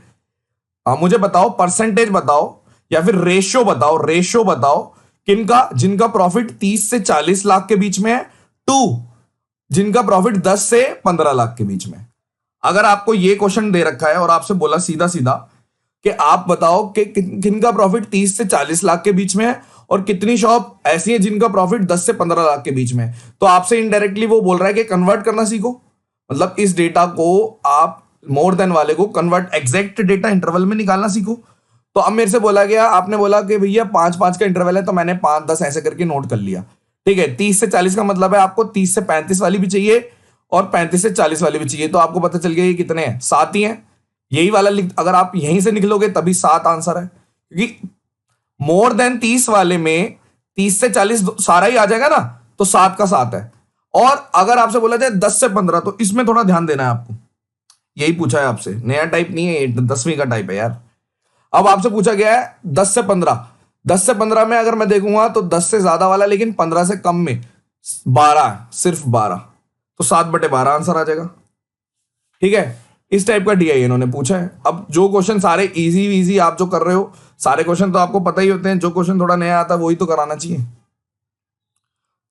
मुझे बताओ परसेंटेज बताओ या फिर रेशियो बताओ, रेशियो बताओ किनका, जिनका प्रॉफिट 30 से 40 लाख के बीच में है, टू जिनका प्रॉफिट 10 से 15 लाख के बीच में। अगर आपको ये क्वेश्चन दे रखा है और आपसे बोला सीधा सीधा कि आप बताओ कि किनका प्रॉफिट 30 से 40 लाख के बीच में है और कितनी शॉप ऐसी है जिनका प्रॉफिट 10 से 15 लाख के बीच में है, तो आपसे इनडायरेक्टली वो बोल रहा है कि कन्वर्ट करना सीखो। मतलब इस डेटा को आप मोर देन वाले को कन्वर्ट, एग्जैक्ट डेटा इंटरवल में निकालना सीखो। तो अब मेरे से बोला गया, आपने बोला कि भैया 5-5 का इंटरवल है, तो मैंने 5-10 ऐसे करके नोट कर लिया, ठीक है। 30 से 40 का मतलब है आपको 30 से 35 वाली भी चाहिए और 35 से 40 वाली भी चाहिए, तो आपको पता चल गया ये कितने हैं, 7 ही हैं। यही वाला अगर आप यहीं से निकलोगे तभी 7 आंसर है, क्योंकि मोर देन 30 वाले में 30 से 40 सारा ही आ जाएगा ना, तो 7 का 7 है। और अगर आपसे बोला जाए 10 से 15, तो इसमें थोड़ा ध्यान देना है आपको, यही पूछा है आपसे, नया टाइप नहीं है, 10वीं का टाइप है यार। अब आपसे पूछा गया है 10 से 15, 10 से 15 में अगर मैं देखूंगा तो 10 से ज्यादा वाला, लेकिन 15 से कम में 12, सिर्फ 12, तो 7/12 आंसर आ जाएगा, ठीक है। इस टाइप का डीआई इन्होंने पूछा है। अब जो क्वेश्चन सारे इजी इजी आप जो कर रहे हो, सारे क्वेश्चन तो आपको पता ही होते हैं, जो क्वेश्चन थोड़ा नया आता है वही तो कराना चाहिए।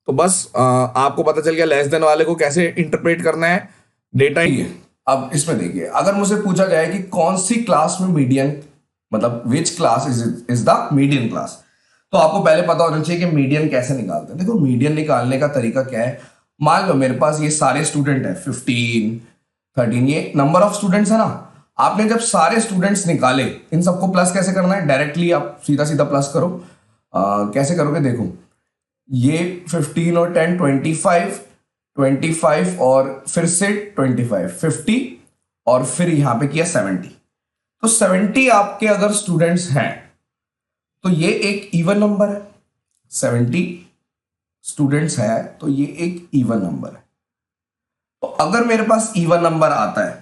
तो बस आपको पता चल गया लेस देन वाले को कैसे इंटरप्रेट करना है डेटा। अब इसमें देखिए, अगर मुझे पूछा जाए कि कौन सी क्लास में मीडियन, मतलब which class is the median class, तो आपको पहले पता होना चाहिए कि मीडियन कैसे निकालते हैं। देखो मीडियन निकालने का तरीका क्या है, मान लो मेरे पास ये सारे स्टूडेंट है 15, 13, ये नंबर ऑफ स्टूडेंट्स है ना। आपने जब सारे स्टूडेंट्स निकाले, इन सबको प्लस कैसे करना है, डायरेक्टली आप सीधा सीधा प्लस करो। कैसे करोगे, देखो ये 15 और 10 25, 25 और फिर से 25, 50 और फिर यहां पे किया 70, तो 70 आपके अगर स्टूडेंट्स हैं तो ये एक इवन नंबर है। 70 स्टूडेंट्स है तो ये एक इवन नंबर है। तो अगर मेरे पास इवन नंबर आता है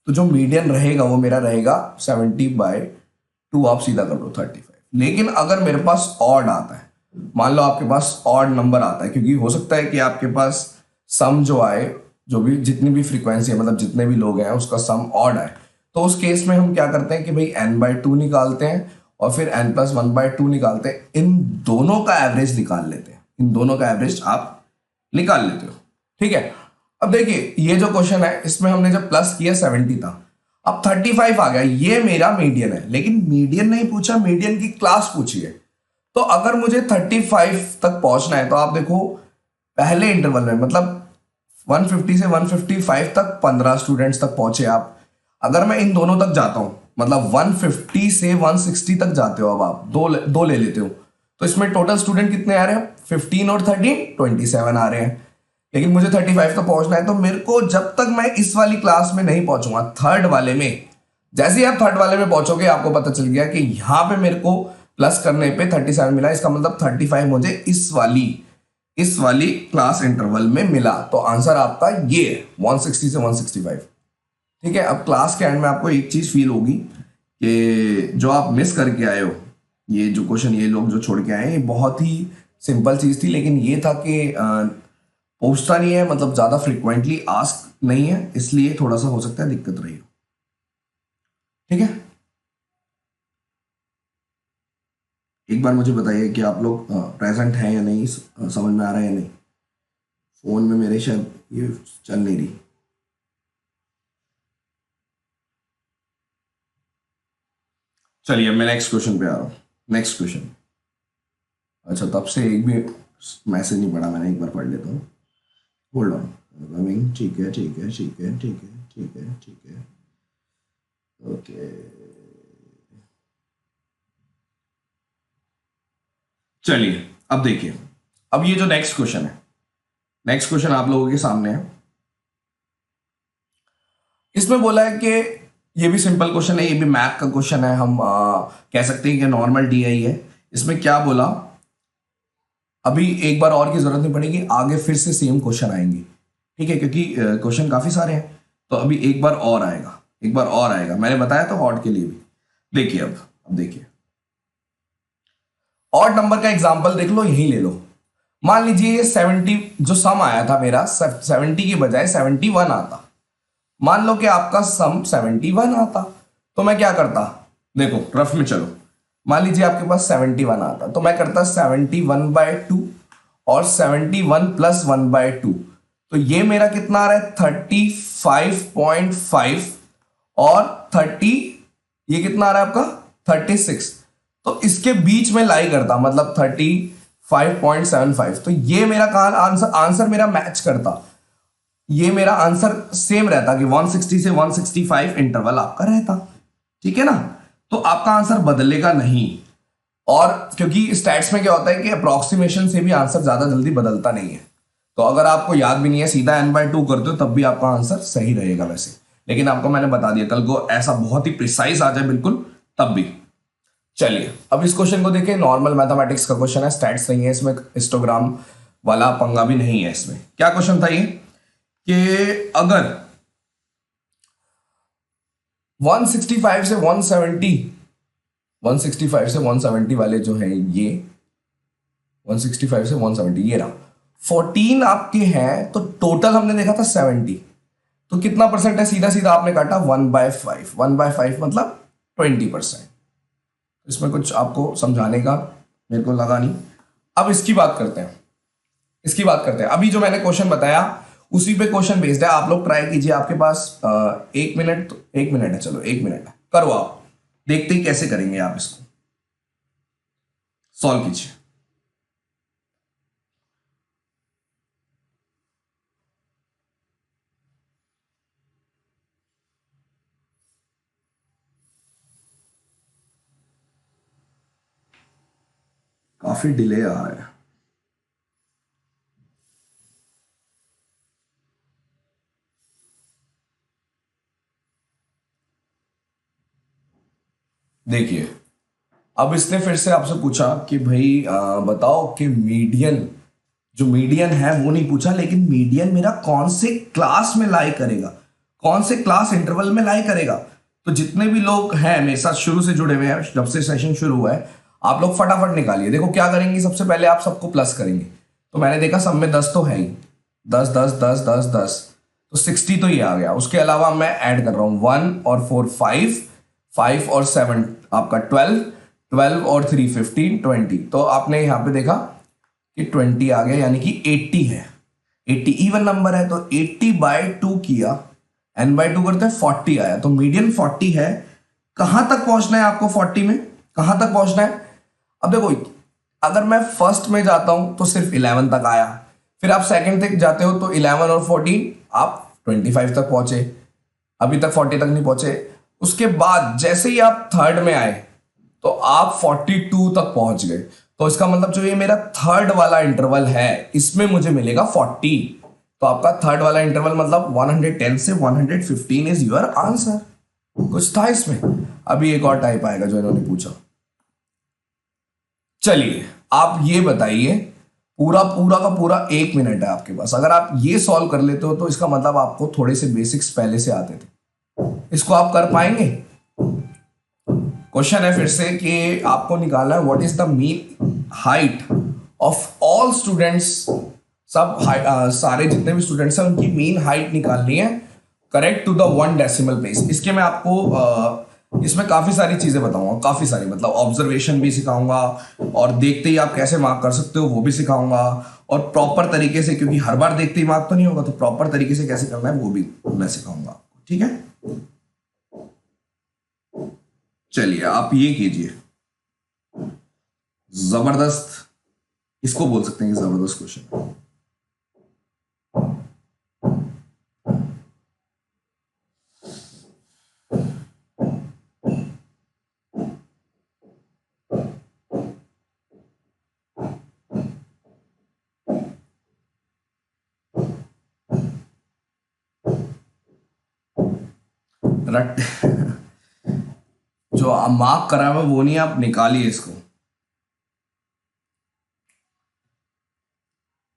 तो जो मीडियन रहेगा वो मेरा रहेगा 70/2, आप सीधा कर दो 35। लेकिन अगर मेरे पास ऑड आता है, मान लो आपके पास ऑड नंबर आता है, क्योंकि हो सकता है कि आपके पास सम जो आए, जो भी जितनी भी फ्रीक्वेंसी है, मतलब जितने भी लोग हैं उसका सम ऑड आए, तो उस केस में हम क्या करते हैं कि भाई n/2 निकालते हैं और फिर n+1/2 निकालते हैं। इन दोनों का एवरेज निकाल लेते हैं, इन दोनों का एवरेज आप निकाल लेते हो। ठीक है। अब देखिए ये जो क्वेश्चन है इसमें हमने जब प्लस किया 70 था, अब 35 आ गया, ये मेरा मीडियन है। लेकिन मीडियन नहीं पूछा, मीडियन की क्लास पूछी है। तो अगर मुझे 35 तक पहुंचना है तो आप देखो पहले इंटरवल में, मतलब 150 से 155 तक 15 स्टूडेंट्स तक पहुंचे आप। अगर मैं इन दोनों तक जाता हूं, मतलब 150 से 160 तक जाते हो, अब आप दो ले लेते हो, तो इसमें टोटल स्टूडेंट कितने आ रहे हैं? 15 और 13 27 आ रहे हैं। लेकिन मुझे 35 तक पहुंचना है, तो मेरे को जब तक मैं इस वाली क्लास में नहीं पहुंचूंगा, थर्ड वाले में, जैसे ही आप थर्ड वाले में पहुंचोगे आपको पता चल गया कि यहां पे मेरे को प्लस करने पे 37 मिला, इसका मतलब 35 मुझे इस वाली क्लास इंटरवल में मिला। तो आंसर आपका ये है 160 से 165। ठीक है। अब क्लास के एंड में आपको एक चीज फील होगी कि जो आप मिस करके आए हो, ये जो क्वेश्चन ये लोग जो छोड़ के आए, ये बहुत ही सिंपल चीज थी, लेकिन ये था कि पूछता नहीं है, मतलब ज्यादा फ्रिक्वेंटली आस्क नहीं है, इसलिए थोड़ा सा हो सकता है दिक्कत रही हो। ठीक है। एक बार मुझे बताइए कि आप लोग प्रेजेंट हैं या नहीं, समझ में आ रहा है या नहीं। फोन में मेरे शायद ये चल नहीं रही। चलिए मैं नेक्स्ट क्वेश्चन पे आ रहा हूँ। Next question. अच्छा, तब से एक भी मैसेज नहीं पढ़ा मैंने, एक बार पढ़ लेता हूँ। Hold on. कमिंग। ठीक है ठीक है ठीक है ठीक है ठीक है ठीक है। ओके। चलिए अब देखिए, अब ये जो नेक्स्ट क्वेश्चन है, नेक्स्ट क्वेश्चन आप लोगों के सामने है। इसमें बोला है कि ये भी सिंपल क्वेश्चन है, ये भी मैथ का क्वेश्चन है, हम कह सकते हैं कि नॉर्मल डीआई है। इसमें क्या बोला, अभी एक बार और की जरूरत नहीं पड़ेगी, आगे फिर से सेम क्वेश्चन आएंगे। ठीक है, क्योंकि क्वेश्चन काफी सारे हैं, तो अभी एक बार और आएगा, एक बार और आएगा। मैंने बताया तो ऑड के लिए भी। देखिए अब देखिए, ऑड नंबर का एग्जांपल देख लो, यही ले लो। मान लीजिए ये 70, जो सम आया था मेरा 70 की बजाय 71 आता। मान लो कि आपका सम 71 आता, तो मैं क्या करता, देखो रफ में चलो। मान लीजिए आपके पास 71 आता, तो मैं करता 71/2 और 71 + 1/2। तो ये मेरा कितना आ रहा है 35.5, और 30, ये कितना आ रहा है आपका 36। तो इसके बीच में लाई करता, मतलब 35.75। तो ये मेरा कहा आंसर, आंसर मेरा मैच करता, ये मेरा आंसर सेम रहता कि 160 से 165 इंटरवल आपका रहता। ठीक है ना। तो आपका आंसर बदलेगा नहीं। और क्योंकि स्टैट्स में क्या होता है कि अप्रोक्सीमेशन से भी आंसर ज्यादा जल्दी बदलता नहीं है। तो अगर आपको याद भी नहीं है, सीधा n/2 करते हो तब भी आपका आंसर सही रहेगा वैसे। लेकिन आपको मैंने बता दिया, कल को ऐसा बहुत ही प्रिसाइज आ जाए बिल्कुल, तब भी। चलिए अब इस क्वेश्चन को देखिए, नॉर्मल मैथमेटिक्स का क्वेश्चन है, स्टैट्स नहीं है इसमें, हिस्टोग्राम वाला पंगा भी नहीं है इसमें। क्या क्वेश्चन था ये कि अगर 165 से 170, 165 से 170 वाले जो है ये, 165 से 170 ये रहा, 14 आपके हैं, तो टोटल हमने देखा था 70। तो कितना परसेंट है, सीधा सीधा आपने काटा 1/5, 1/5 मतलब 20%। इसमें कुछ आपको समझाने का मेरे को लगा नहीं। अब इसकी बात करते हैं, इसकी बात करते हैं। अभी जो मैंने क्वेश्चन बताया उसी पे क्वेश्चन बेस्ड है, आप लोग ट्राई कीजिए। आपके पास 1 मिनट, तो 1 मिनट है, चलो 1 मिनट है, करो आप, देखते ही कैसे करेंगे आप इसको, सॉल्व कीजिए। काफी डिले आ रहा है। देखिए, अब इसने फिर से आपसे पूछा कि भाई बताओ कि मीडियन, जो मीडियन है वो नहीं पूछा, लेकिन मीडियन मेरा कौन से क्लास में लाई करेगा, कौन से क्लास इंटरवल में लाई करेगा। तो जितने भी लोग हैं मेरे साथ शुरू से जुड़े हुए हैं, जब से सेशन शुरू हुआ है, आप लोग फटाफट निकालिए। देखो क्या करेंगे, सबसे पहले आप सबको प्लस करेंगे। तो मैंने देखा सब में 10 तो है ही, 10 10 10 10 10, तो 60 तो ये आ गया। उसके अलावा मैं ऐड कर रहा हूं 1 और 4 5, 5 और 7 आपका 12, 12 और 3 15 20। तो आपने यहाँ पे देखा कि 20 आ गया, यानी कि 80 है। 80 इवन नंबर है, तो 80/2 किया, n/2 करते हैं 40 आया। तो मीडियन 40 है। कहां तक पहुंचना है आपको 40 में, कहां तक पहुंचना है? अब देखो, अगर मैं फर्स्ट में जाता हूं तो सिर्फ 11 तक आया, फिर आप सेकंड तक जाते हो तो 11 और 14 आप 25 तक पहुंचे, अभी तक 40 तक नहीं पहुंचे। उसके बाद जैसे ही आप थर्ड में आए तो आप 42 तक पहुंच गए। तो इसका मतलब जो ये मेरा थर्ड वाला इंटरवल है, इसमें मुझे मिलेगा 40। तो आपका थर्ड वाला इंटरवल मतलब 110 से 115 इज योर आंसर। कुछ था इसमें। अभी एक और टाइप आएगा जो इन्होंने पूछा। चलिए आप ये बताइए, पूरा पूरा का पूरा 1 मिनट है आपके पास, अगर आप ये सॉल्व कर लेते हो तो इसका मतलब आपको थोड़े से बेसिक्स पहले से आते थे। इसको आप कर पाएंगे? क्वेश्चन है फिर से कि आपको निकालना है what is the mean height of all students. सब सारे जितने भी स्टूडेंट्स हैं उनकी मीन हाइट निकालनी है correct to the 1 decimal place. इसके मैं आपको इसमें काफी सारी चीजें बताऊंगा, काफी सारी, मतलब ऑब्जर्वेशन भी सिखाऊंगा, और देखते ही आप कैसे मार्क कर सकते हो वो भी सिखाऊंगा, और प्रॉपर तरीके से, क्योंकि हर बार देखते ही मार्क तो नहीं होगा, तो प्रॉपर तरीके से कैसे करना है वो भी मैं सिखाऊंगा। ठीक है, चलिए आप ये कीजिए। जबरदस्त, इसको बोल सकते हैं कि जबरदस्त क्वेश्चन। रट जो आप मार्क करा हुआ वो नहीं, आप निकालिए इसको।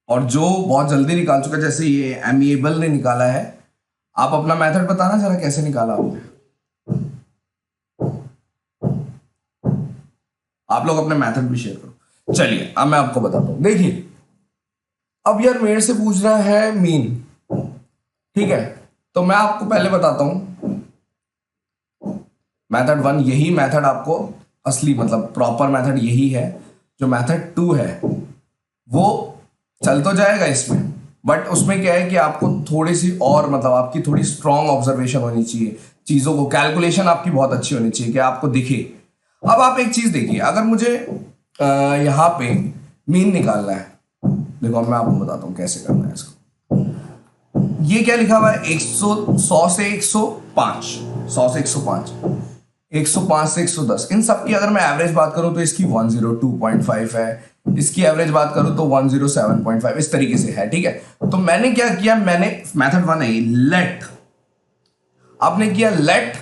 और जो बहुत जल्दी निकाल चुका, जैसे ये एमिएबल ने निकाला है, आप अपना मेथड बताना जरा कैसे निकाला आपने। आप लोग अपने मेथड भी शेयर करो। चलिए अब मैं आपको बताता हूं। देखिए, अब यार मेरे से पूछ रहा है मीन, ठीक है, तो मैं आपको पहले बताता हूं मेथड 1, यही मेथड आपको असली, मतलब प्रॉपर मेथड यही है। जो मेथड 2 है वो चल तो जाएगा इसमें, बट उसमें क्या है कि आपको थोड़ी सी और, मतलब आपकी थोड़ी स्ट्रॉन्ग ऑब्जर्वेशन होनी चाहिए, चीजों को कैलकुलेशन आपकी बहुत अच्छी होनी चाहिए कि आपको दिखे। अब आप एक चीज देखिए, अगर मुझे यहाँ पे मीन निकालना है, देखो मैं आपको बताता हूँ कैसे करना है इसको। ये क्या लिखा हुआ है, 100 से 105, 100 से 105, 105 से 110, इन सब की अगर मैं एवरेज बात करूं तो इसकी 102.5 है, इसकी एवरेज बात करूं तो 107.5, इस तरीके से है। ठीक है, तो मैंने क्या किया, मैंने मेथड 1 है लेट, आपने किया लेट,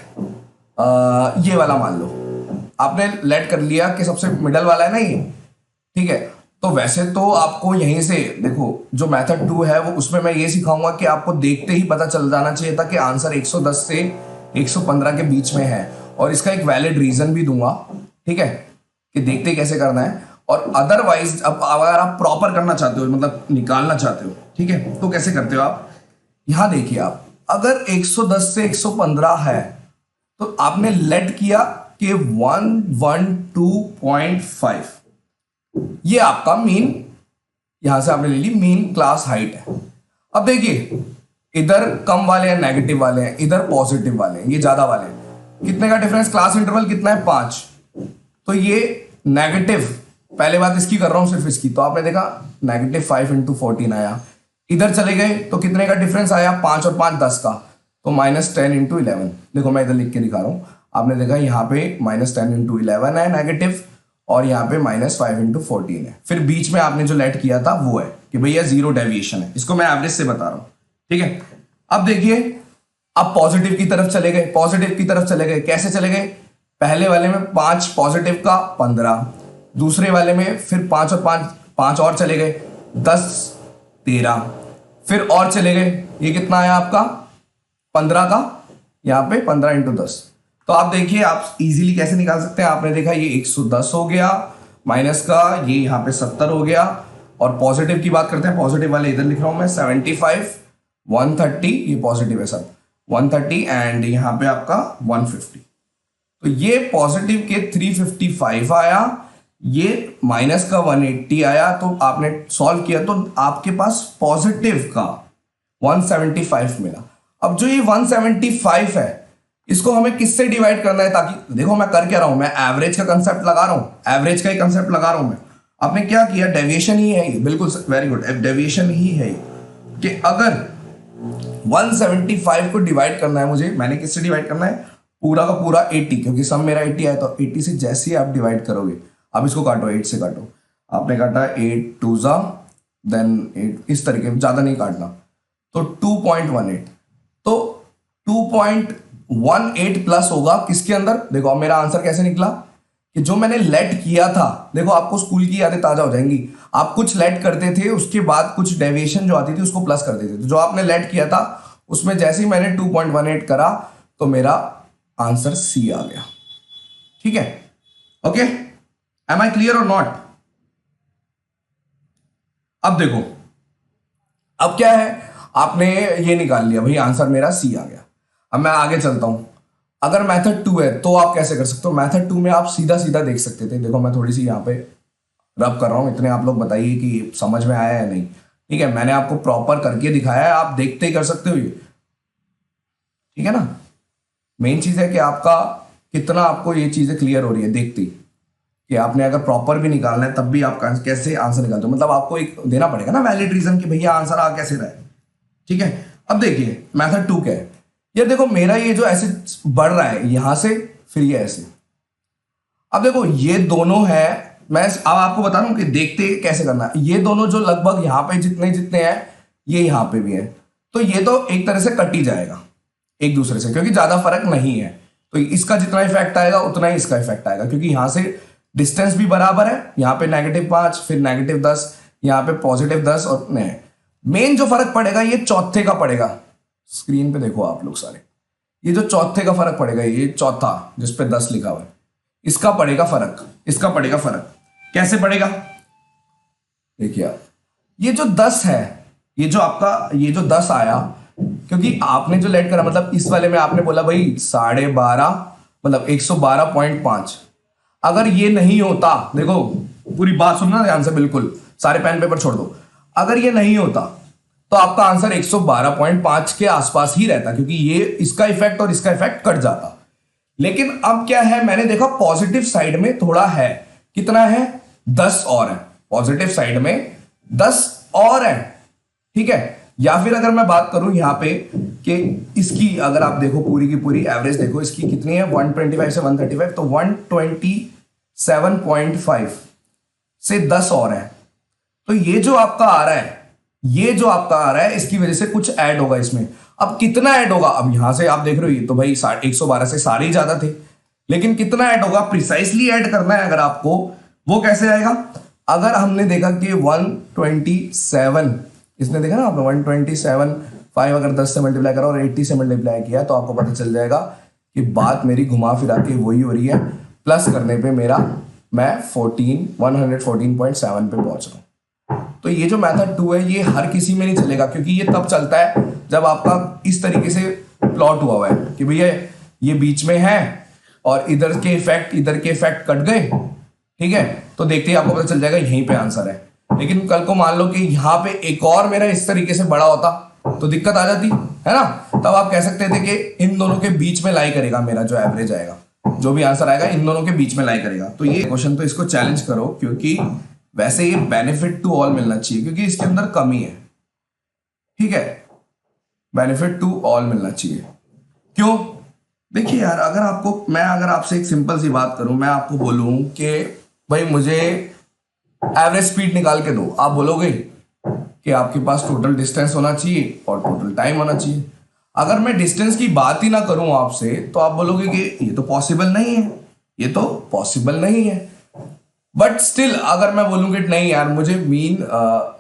ये वाला मान लो आपने लेट कर लिया कि सबसे मिडल वाला है ना ये, ठीक है। तो वैसे तो आपको यहीं से देखो, जो मेथड 2 है वो, उसमें मैं ये सिखाऊंगा कि आपको देखते ही पता चल जाना चाहिए था कि आंसर 110 से 115 के बीच में है, और इसका एक वैलिड रीजन भी दूंगा, ठीक है, कि देखते कैसे करना है। और अदरवाइज अब अगर आप प्रॉपर करना चाहते हो, मतलब निकालना चाहते हो, ठीक है, तो कैसे करते हो आप, यहां देखिए, आप अगर 110 से 115 है तो आपने लेट किया कि 112.5, ये आपका मीन, यहां से आपने ले ली मीन क्लास हाइट है। अब देखिए, इधर कम वाले हैं, नेगेटिव वाले हैं, इधर पॉजिटिव वाले हैं, ये ज्यादा वाले हैं। कितने का डिफरेंस, क्लास इंटरवल कितना है, 5, तो ये नेगेटिव, पहले बात इसकी कर रहा हूं, सिर्फ इसकी, तो आपने देखा -5 × 14 आया। इधर चले गए तो कितने का डिफरेंस आया, 5 और 5 10 का, तो -10 × 11। देखो मैं इधर लिख के दिखा रहा हूं, आपने देखा यहाँ पे -10 × 11 है नेगेटिव, और यहाँ पे -5 × 14 है। फिर बीच में आपने जो लेट किया था वो है कि भैया 0 डेविएशन है, इसको मैं एवरेज से बता रहा हूं, ठीक है। अब देखिए, अब पॉजिटिव की तरफ चले गए, पॉजिटिव की तरफ चले गए, कैसे चले गए, पहले वाले में 5 पॉजिटिव का 15, दूसरे वाले में फिर 5 और 5 5 और चले गए 10 13, फिर और चले गए, ये कितना आया आपका 15 का, यहाँ पे 15 इंटू 10। तो आप देखिए आप इजीली कैसे निकाल सकते हैं। आपने देखा ये 110 हो गया, माइनस का ये यहाँ पे 70 हो गया, और पॉजिटिव की बात करते हैं, पॉजिटिव वाले इधर लिख रहा हूं मैं 75 130, ये पॉजिटिव है सब 130, एंड यहाँ पे आपका 150। तो ये पॉजिटिव के 355 आया, ये माइनस का 180 आया। तो आपने सॉल्व किया तो आपके पास पॉजिटिव का 175 मिला। अब जो ये 175 है इसको हमें किससे डिवाइड करना है, ताकि देखो मैं कर क्या रहा हूं, मैं एवरेज का कंसेप्ट लगा रहा हूं, एवरेज का ही कंसेप्ट लगा रहा हूं मैं। आपने क्या किया, डेविएशन ही है ये, बिल्कुल वेरी गुड, डेविएशन ही है कि अगर 175 को डिवाइड करना है मुझे, मैंने किससे डिवाइड करना है, पूरा का पूरा 80, क्योंकि सम मेरा 80 आया, तो 80 से जैसे ही आप डिवाइड करोगे, अब इसको काटो 8 से काटो, आपने काटा 8 2 जा देन 8, इस तरीके में, ज्यादा नहीं काटना, तो 2.18, तो 2.18 प्लस होगा किसके अंदर, देखो अब मेरा आंसर कैसे निकला कि जो मैंने लेट किया था, देखो आपको स्कूल की यादें ताजा हो जाएंगी, आप कुछ लेट करते थे उसके बाद कुछ डेविएशन जो आती थी उसको प्लस कर देते थे, तो जो आपने लेट किया था उसमें जैसे ही मैंने 2.18 करा तो मेरा आंसर सी आ गया। ठीक है, ओके, एम आई क्लियर और नॉट। अब देखो अब क्या है, आपने ये निकाल लिया भाई, आंसर मेरा सी आ गया। अब मैं आगे चलता हूं, अगर मेथड 2 है तो आप कैसे कर सकते हो, मेथड 2 में आप सीधा सीधा देख सकते थे, देखो मैं थोड़ी सी यहाँ पे रब कर रहा हूं, इतने आप लोग बताइए कि समझ में आया या नहीं। ठीक है, मैंने आपको प्रॉपर करके दिखाया है, आप देखते ही कर सकते हो ये, ठीक है ना। मेन चीज है कि आपका कितना आपको ये चीजें क्लियर हो रही है देखते ही, कि आपने अगर प्रॉपर भी निकालना है तब भी आप कैसे आंसर निकालते हो, मतलब आपको एक देना पड़ेगा ना वैलिड रीजन कि भैया आंसर आ कैसे रहा है। ठीक है, अब देखिए मेथड 2 क्या है, ये देखो मेरा ये जो ऐसे बढ़ रहा है यहां से, फिर ये ऐसे, अब देखो ये दोनों है, मैं अब आपको बता रहा हूं कि देखते कैसे करना है, ये दोनों जो लगभग यहां पे जितने जितने हैं ये यहां पे भी है, तो ये तो एक तरह से कट ही जाएगा एक दूसरे से, क्योंकि ज्यादा फर्क नहीं है, तो इसका जितना इफेक्ट आएगा उतना ही इसका इफेक्ट आएगा, क्योंकि यहां से डिस्टेंस भी बराबर है, यहाँ पे -5 फिर -10, यहाँ पे +10, और नहीं, मेन जो फर्क पड़ेगा ये चौथे का पड़ेगा, स्क्रीन पे देखो आप लोग सारे, ये जो चौथे का फर्क पड़ेगा, ये चौथा जिसपे 10 लिखा हुआ है, इसका पड़ेगा फर्क, इसका पड़ेगा फर्क, कैसे पड़ेगा देखिए आप, ये जो 10 है, ये जो आपका ये जो 10 आया, क्योंकि आपने जो लेट करा, मतलब इस वाले में आपने बोला भाई 12.5, मतलब 112.5, अगर ये नहीं होता, देखो पूरी बात सुनना ध्यान से, बिल्कुल सारे पेन पेपर छोड़ दो, अगर ये नहीं होता तो आपका आंसर 112.5 के आसपास ही रहता, क्योंकि ये इसका इफेक्ट और इसका इफेक्ट कट जाता। लेकिन अब क्या है, मैंने देखा पॉजिटिव साइड में थोड़ा है, कितना है 10 और है, पॉजिटिव साइड में 10 और है। ठीक है, या फिर अगर मैं बात करूं यहां पे कि इसकी अगर आप देखो पूरी की पूरी एवरेज देखो, इसकी कितनी है 125 से 135, तो 127.5 से 10 और है, तो ये जो आपका आ रहा है, ये जो आपका आ रहा है इसकी वजह से कुछ ऐड होगा इसमें। अब कितना ऐड होगा, अब यहां से आप देख रहे हो ये तो भाई 112 से सारे ही ज्यादा थे, लेकिन कितना ऐड होगा प्रिसाइसली ऐड करना है अगर आपको, वो कैसे आएगा, अगर हमने देखा कि 127, इसने देखा ना आपने 127.5 अगर 10 से मल्टीप्लाई करा और 80 से मल्टीप्लाई किया, तो आपको पता चल जाएगा कि बात मेरी घुमा फिरा के वही हो रही है, प्लस करने पे मेरा मैं 114.7 पे पहुंच रहा हूं। तो ये जो मेथड 2 है ये हर किसी में नहीं चलेगा, क्योंकि ये तब चलता है जब आपका इस तरीके से प्लॉट हुआ है कि भैया ये बीच में है और इधर के इफेक्ट कट गए। ठीक है, तो देखते ही आपको पता चल जाएगा यहीं पे आंसर है। लेकिन कल को मान लो कि यहाँ पे एक और मेरा इस तरीके से बड़ा होता तो दिक्कत आ जाती है ना, तब आप कह सकते थे कि इन दोनों के बीच में लाई करेगा, मेरा जो एवरेज आएगा, जो भी आंसर आएगा इन दोनों के बीच में लाई करेगा। तो ये क्वेश्चन तो इसको चैलेंज करो, क्योंकि वैसे ये बेनिफिट टू ऑल मिलना चाहिए, क्योंकि इसके अंदर कमी है। ठीक है, बेनिफिट टू ऑल मिलना चाहिए। क्यों, देखिए यार, अगर आपसे एक सिंपल सी बात करूं, मैं आपको बोलूं कि भाई मुझे एवरेज स्पीड निकाल के दो, आप बोलोगे कि आपके पास टोटल डिस्टेंस होना चाहिए और टोटल टाइम होना चाहिए। अगर मैं डिस्टेंस की बात ही ना करूं आपसे, तो आप बोलोगे कि ये तो पॉसिबल नहीं है, ये तो पॉसिबल नहीं है। बट स्टिल अगर मैं बोलूं कि नहीं यार मुझे मीन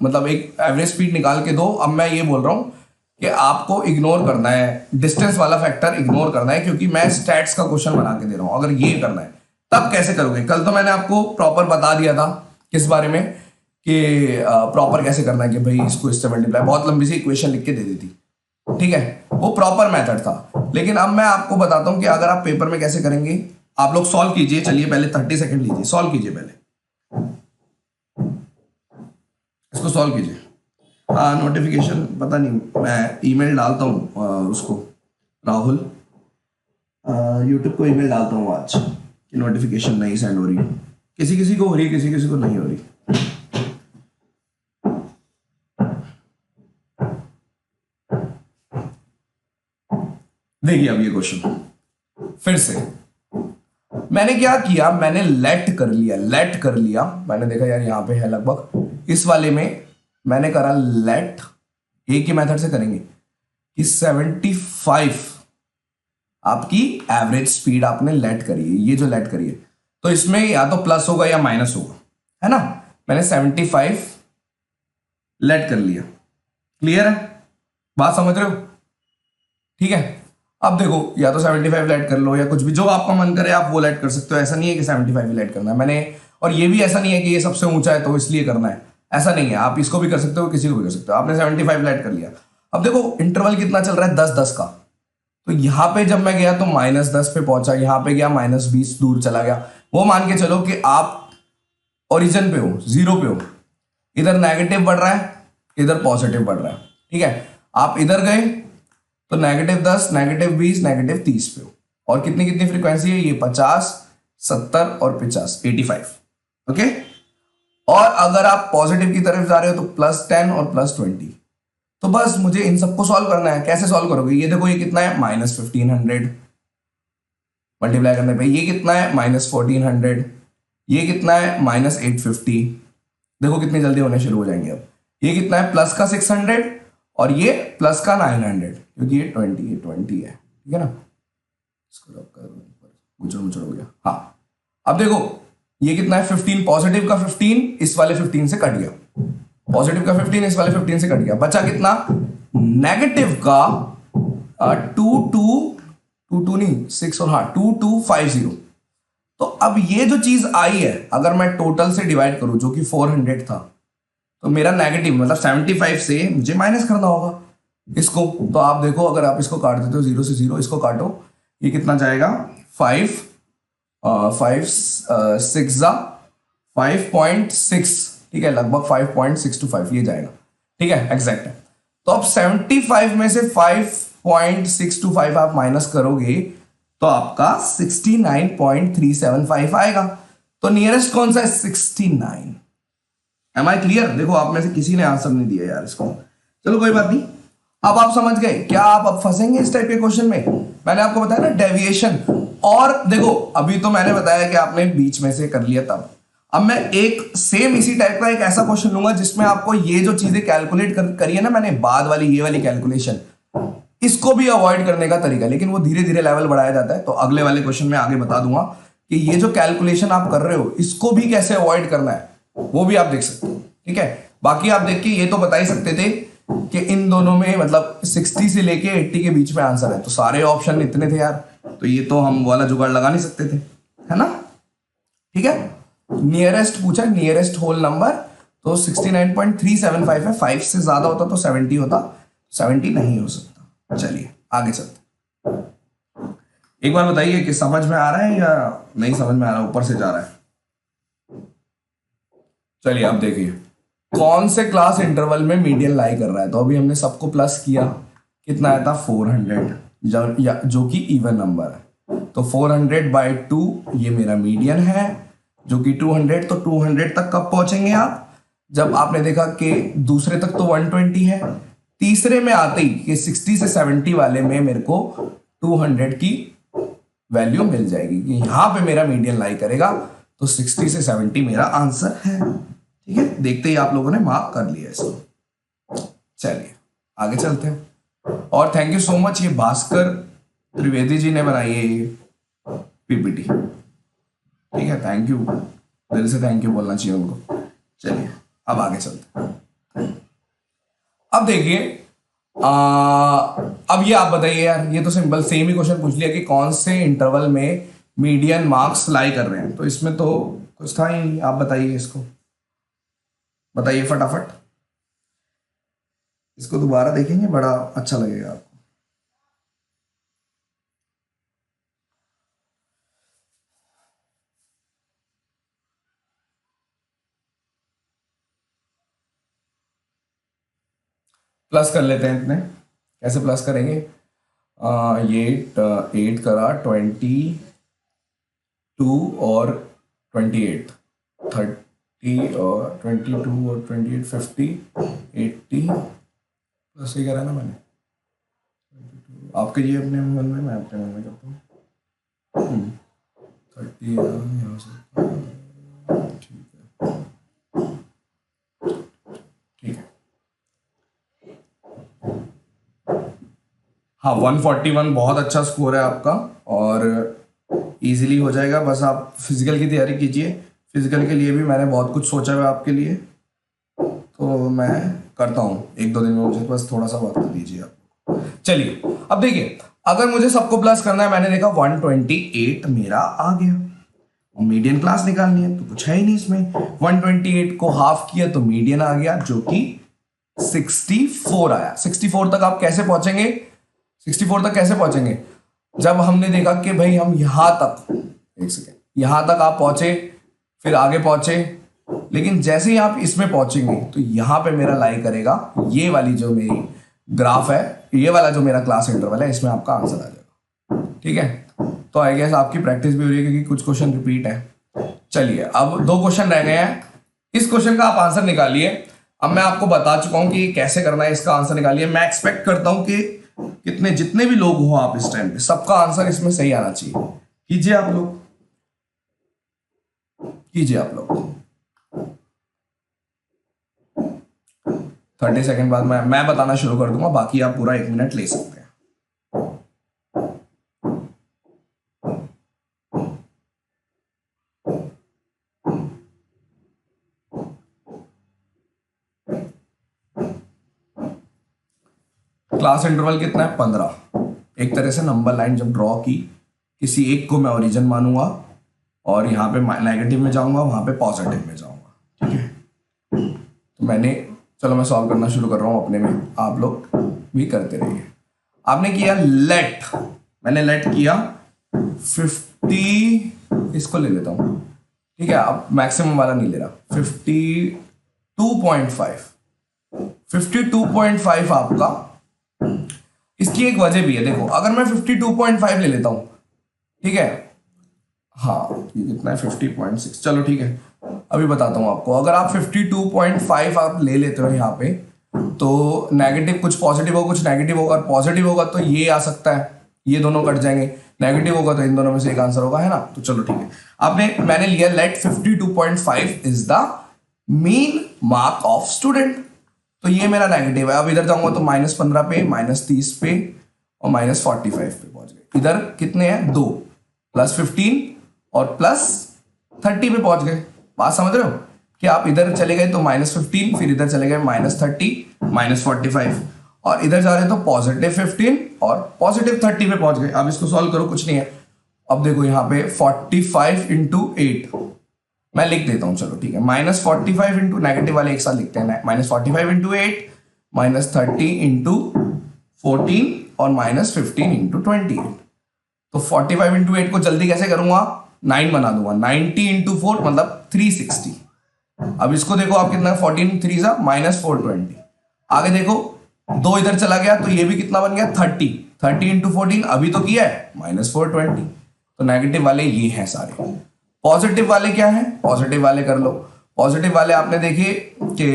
मतलब एक एवरेज स्पीड निकाल के दो, अब मैं ये बोल रहा हूं कि आपको इग्नोर करना है, डिस्टेंस वाला फैक्टर इग्नोर करना है, क्योंकि मैं स्टैट्स का क्वेश्चन बना के दे रहा हूं। अगर ये करना है तब कैसे करोगे? कल तो मैंने आपको प्रॉपर बता दिया था किस बारे में, कि प्रॉपर कैसे करना है, कि भाई इसको इससे मल्टीप्लाई, बहुत लंबी सी इक्वेशन लिख के दे दी थी, ठीक है, वो प्रॉपर मेथड था। लेकिन अब मैं आपको बताता हूं कि अगर आप पेपर में कैसे करेंगे। आप लोग सॉल्व कीजिए, चलिए पहले 30 सेकंड लीजिए, सॉल्व कीजिए, पहले इसको सॉल्व कीजिए। हाँ, नोटिफिकेशन पता नहीं, मैं ईमेल डालता हूँ उसको, राहुल यूट्यूब को ईमेल डालता हूँ आज कि नोटिफिकेशन नहीं सेंड हो रही है। किसी किसी को हो रही है, किसी किसी को नहीं हो रही। देखिए अब ये क्वेश्चन फिर से मैंने क्या किया, मैंने लेट कर लिया। मैंने देखा यार यहाँ पे है लगभग, इस वाले में मैंने करा लेट, एक ही मेथड से करेंगे कि 75 आपकी एवरेज स्पीड आपने लेट करी है, ये जो लेट करी है, तो इसमें या तो प्लस होगा या माइनस होगा, है ना। मैंने 75 लेट कर लिया। क्लियर है? बात समझ रहे हो? ठीक है। अब देखो, या तो 75 लेट कर लो या कुछ भी जो आपका मन करे आप वो लेट कर सकते हो। ऐसा नहीं है कि 75 ही लेट करना है मैंने, और ये भी ऐसा नहीं है कि ये सबसे ऊंचा है तो इसलिए करना है, ऐसा नहीं है। आप इसको भी कर सकते हो, किसी को भी कर सकते हो। आपने 75 लेट कर लिया। अब देखो इंटरवल कितना चल रहा है, 10-10 का। तो यहां पे जब मैं गया तो -10 पे पहुंचा, यहां पे गया -20 दूर चला गया। वो मान के चलो कि आप ओरिजिन पे हो, जीरो पे हो, इधर नेगेटिव बढ़ रहा है, इधर पॉजिटिव बढ़ रहा है, ठीक है। आप इधर गए तो -10, -20, -30 पे हो। और कितनी कितनी फ्रीक्वेंसी है ये? 50, 70 और 50, 85। ओके। और अगर आप पॉजिटिव की तरफ जा रहे हो तो +10 और +20। तो बस मुझे इन सबको सॉल्व करना है। कैसे सॉल्व करोगे? ये देखो, ये कितना है, -1500 मल्टीप्लाई करने पे। ये कितना है, -1400। ये कितना है, -850। देखो कितनी जल्दी होने शुरू हो जाएंगे अब। ये कितना है, प्लस का 600 और ये प्लस का 900, क्योंकि ये 20 है, ठीक है ना। इसको रब कर, गुचड़ मुचड़ हो गया। हाँ, अब देखो ये कितना है, 15। पॉजिटिव का 15 इस वाले 15 से कट गया, पॉजिटिव का 15 इस वाले 15 से कट गया। बचा कितना, नेगेटिव का 22 नहीं 6 और हाँ 2250। तो अब ये जो चीज आई है, अगर मैं टोटल से डिवाइड करूं जो कि 400 था, तो मेरा नेगेटिव मतलब 75 से मुझे माइनस करना होगा इसको। तो आप देखो, अगर आप इसको काट देते हो 0 से 0, इसको काटो, ये कितना जाएगा, 5.6, ठीक है, लगभग 5.625 ये जाएगा, ठीक है, एग्जैक्ट है। तो अब 75 में से 5.625 आप माइनस करोगे तो आपका 69.375 आएगा। तो नियरेस्ट कौन सा है, 69। Am I clear? देखो आप में से किसी ने आंसर नहीं दिया यार इसको, चलो कोई बात नहीं। अब आप समझ गए क्या? आप अब फंसेंगे इस टाइप के क्वेश्चन में। मैंने आपको बताया ना डेविएशन। और देखो अभी तो मैंने बताया कि आपने बीच में से कर लिया तब। अब मैं एक सेम इसी टाइप का एक ऐसा क्वेश्चन लूंगा जिसमें आपको ये जो चीजें कैलकुलेट करी है ना मैंने, बाद वाली ये वाली कैलकुलेशन, इसको भी अवॉइड करने का तरीका, लेकिन वो धीरे धीरे लेवल बढ़ाया जाता है। तो अगले वाले क्वेश्चन में आगे बता दूंगा कि ये जो कैलकुलेशन आप कर रहे हो इसको भी कैसे अवॉइड करना है, वो भी आप देख सकते हो, ठीक है। बाकी आप देख के ये तो बता ही सकते थे कि इन दोनों में मतलब 60 से लेके 80 के बीच में आंसर है। तो सारे ऑप्शन इतने थे यार, तो ये तो हम वाला जुगाड़ लगा नहीं सकते थे, है ना, ठीक है। नियरेस्ट पूछा, नियरेस्ट होल नंबर, तो 69.375 है। 5 से ज्यादा होता तो 70 होता, 70 नहीं हो सकता। चलिए आगे चलते। एक बार बताइए कि समझ में आ रहा है या नहीं समझ में आ रहा, ऊपर से जा रहा है। चलिए अब देखिए कौन से क्लास इंटरवल में मीडियन लाई कर रहा है। तो अभी हमने सबको प्लस किया, कितना आया था, 400, जो कि इवन नंबर है। तो 400/2 ये मेरा मीडियन है, जो कि 200। तो 200 तक कब पहुंचेंगे आप? जब आपने देखा कि दूसरे तक तो 120 है, तीसरे में आते ही कि 60 से 70 वाले में मेरे को 200 की वैल्यू मिल जाएगी कि यहां पे मेरा मीडियन लाई करेगा। तो 60 से 70 मेरा आंसर है, ठीक है। देखते ही आप लोगों ने मार्क कर लिया इसको। चलिए आगे चलते हैं। और थैंक यू सो मच, ये भास्कर त्रिवेदी जी ने बनाई है ये पीपीटी। ठीक है, थैंक यू, दिल से थैंक यू बोलना चाहिए उनको। चलिए अब आगे चलते हैं। अब देखिए अब ये आप बताइए यार, ये तो सिंपल सेम ही क्वेश्चन पूछ लिया कि कौन से इंटरवल में मीडियन मार्क्स लाई कर रहे हैं, तो इसमें तो कुछ था ही नहीं। आप बताइए, इसको बताइए फटाफट, इसको दोबारा देखेंगे, बड़ा अच्छा लगेगा आपको। प्लस कर लेते हैं इतने, कैसे प्लस करेंगे? ये 8 करा 22 और 28, 30 और 22 और 28 50 80 प्लस ये करा ना मैंने। आपके जी अपने मन में, मैं अपने मन में करता हूँ। 30 यहाँ से, ठीक है ठीक है। हाँ 141 बहुत अच्छा स्कोर है आपका और इजीली हो जाएगा। बस आप फिजिकल की तैयारी कीजिए। फिजिकल के लिए भी मैंने बहुत कुछ सोचा है आपके लिए, तो मैं करता हूँ 1-2 दिन में, मुझे बस थोड़ा सा वक्त दीजिए आप। चलिए अब देखिए, अगर मुझे सबको प्लस करना है, मैंने देखा 128 मेरा आ गया और मीडियन क्लास निकालनी है तो कुछ है ही नहीं इसमें। 128 को हाफ किया तो मीडियन आ गया जो कि 64 आया। 64 तक आप कैसे पहुंचेंगे? 64 तक कैसे पहुंचेंगे? जब हमने देखा कि भाई हम यहां तक, एक सेकेंड, यहां तक आप पहुंचे, फिर आगे पहुंचे, लेकिन जैसे ही आप इसमें पहुंचेंगे तो यहां पे मेरा लाई करेगा ये वाली जो मेरी ग्राफ है, ये वाला जो मेरा क्लास इंटरवल है, इसमें आपका आंसर आ जाएगा। ठीक है, तो आई गेस आपकी प्रैक्टिस भी हो रही है क्योंकि कुछ क्वेश्चन रिपीट है। चलिए अब 2 क्वेश्चन रह गए हैं, इस क्वेश्चन का आप आंसर निकालिए। अब मैं आपको बता चुका हूं कि कैसे करना है, इसका आंसर निकालिए। मैं एक्सपेक्ट करता हूं कि जितने भी लोग हो आप इस टाइम पे, सबका आंसर इसमें सही आना चाहिए। कीजिए आप लोग, कीजिए आप लोग। 30 सेकंड बाद मैं बताना शुरू कर दूंगा, बाकी आप पूरा 1 मिनट ले सकते हैं। क्लास इंटरवल कितना है? 15। एक तरह से नंबर लाइन जब ड्रॉ की, किसी एक को मैं ओरिजिन मानूंगा और यहाँ पे नेगेटिव में जाऊंगा, वहां पे पॉजिटिव में जाऊंगा। ठीक है, तो मैंने, चलो मैं सॉल्व करना शुरू कर रहा हूँ अपने में, आप लोग भी करते रहिए। आपने किया लेट, मैंने लेट किया 50, इसको ले लेता हूँ। ठीक है, अब मैक्सिमम वाला नहीं ले रहा, 52.5 52.5 आपका। इसकी एक वजह भी है, देखो अगर मैं 52.5 ले लेता हूं, ठीक है, हाँ ये कितना है 50.6, चलो ठीक है, अभी बताता हूं आपको। अगर आप 52.5 आप ले लेते हो यहाँ पे, तो नेगेटिव कुछ पॉजिटिव होगा, कुछ नेगेटिव होगा, पॉजिटिव होगा तो ये आ सकता है, ये दोनों कट जाएंगे, नेगेटिव होगा तो इन दोनों में से एक आंसर होगा, है ना। तो चलो ठीक है, मैंने लिया let 52.5 is the mean mark of student, तो ये मेरा नेगेटिव है। अब इधर जाऊंगा तो -15 पे, -30 पे और -45 पे पहुंच गए। इधर कितने हैं? 2, +15 और +30 पे पहुंच गए। बात समझ रहे हो कि आप इधर चले गए तो -15, फिर इधर चले गए -30, -45 और इधर जा रहे तो +15 और +30 पे पहुंच गए। अब इसको सॉल्व करो, कुछ नहीं है। अब देखो यहाँ पे 45 × 8 मैं लिख देता हूं, चलो ठीक है, -45 इंटू नेगेटिव वाले एक साथ लिखते हैं, -45 × 8, -30 × 14 और -15 × 28। तो 45 × 8 को जल्दी कैसे करूंगा? 9 बना दूंगा, 90 × 4 मतलब 360। अब इसको देखो आप कितना, 14 3 -420। आगे देखो 2 इधर चला गया तो ये भी कितना बन गया? 30 × 14 अभी तो किया है -420। तो नेगेटिव वाले ये हैं सारे। पॉजिटिव वाले क्या है? पॉजिटिव वाले कर लो। पॉजिटिव वाले आपने देखे कि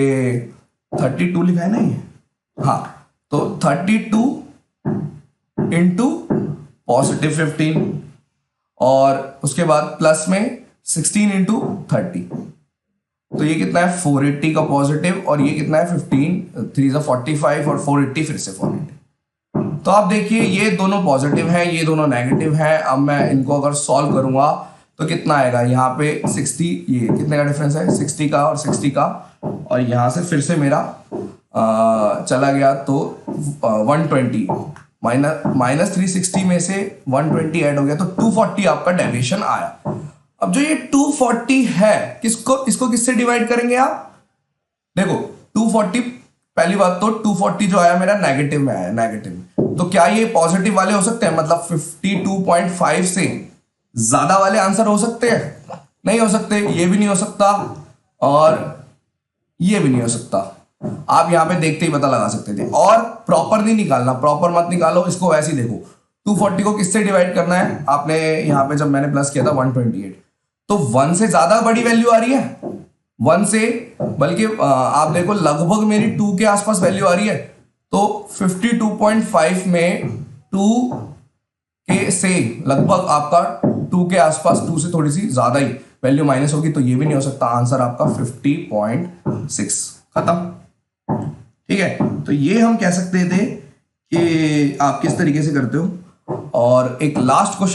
32 लिखा है ना ये, हाँ, तो 32 इंटू +15 और उसके बाद प्लस में 16 × 30, तो ये कितना है? 480 का पॉजिटिव और ये कितना है? 15 3 45 और 480 फिर से 480। तो आप देखिए ये दोनों पॉजिटिव हैं, ये दोनों नेगेटिव हैं। अब मैं इनको अगर सॉल्व करूंगा तो कितना आएगा यहाँ पे 60, ये कितने का डिफरेंस है 60 का और 60 का, और यहाँ से फिर से मेरा चला गया तो 120 माइनस 360 में से 120 ऐड हो गया तो 240 आपका डेविएशन आया। अब जो ये 240 है इसको किससे डिवाइड करेंगे आप? देखो 240, पहली बात तो 240 जो आया मेरा नेगेटिव में आया, नेगेटिव, तो क्या ये पॉजिटिव वाले हो सकते हैं? मतलब 52.5 से ज्यादा वाले आंसर हो सकते हैं? नहीं हो सकते, ये भी नहीं हो सकता और ये भी नहीं हो सकता। आप यहां पे देखते ही पता लगा सकते थे। और प्रॉपर नहीं निकालना, प्रॉपर मत निकालो, इसको वैसे ही देखो। 240 को किससे डिवाइड करना है? आपने यहां पे जब मैंने प्लस किया था 128, तो 1 से ज्यादा बड़ी वैल्यू आ रही है, 1 से, बल्कि आप देखो लगभग मेरी 2 के आसपास वैल्यू आ रही है। तो 52.5 में 2 के से लगभग आपका 2 के आसपास, 2 से थोड़ी सी ज्यादा ही वैल्यू माइनस होगी, तो ये भी नहीं हो सकता। आंसर आपका 50.6, खत्म। ठीक है, तो ये हम कह सकते थे कि आप किस तरीके से करते हो। और एक लास्ट क्वेश्चन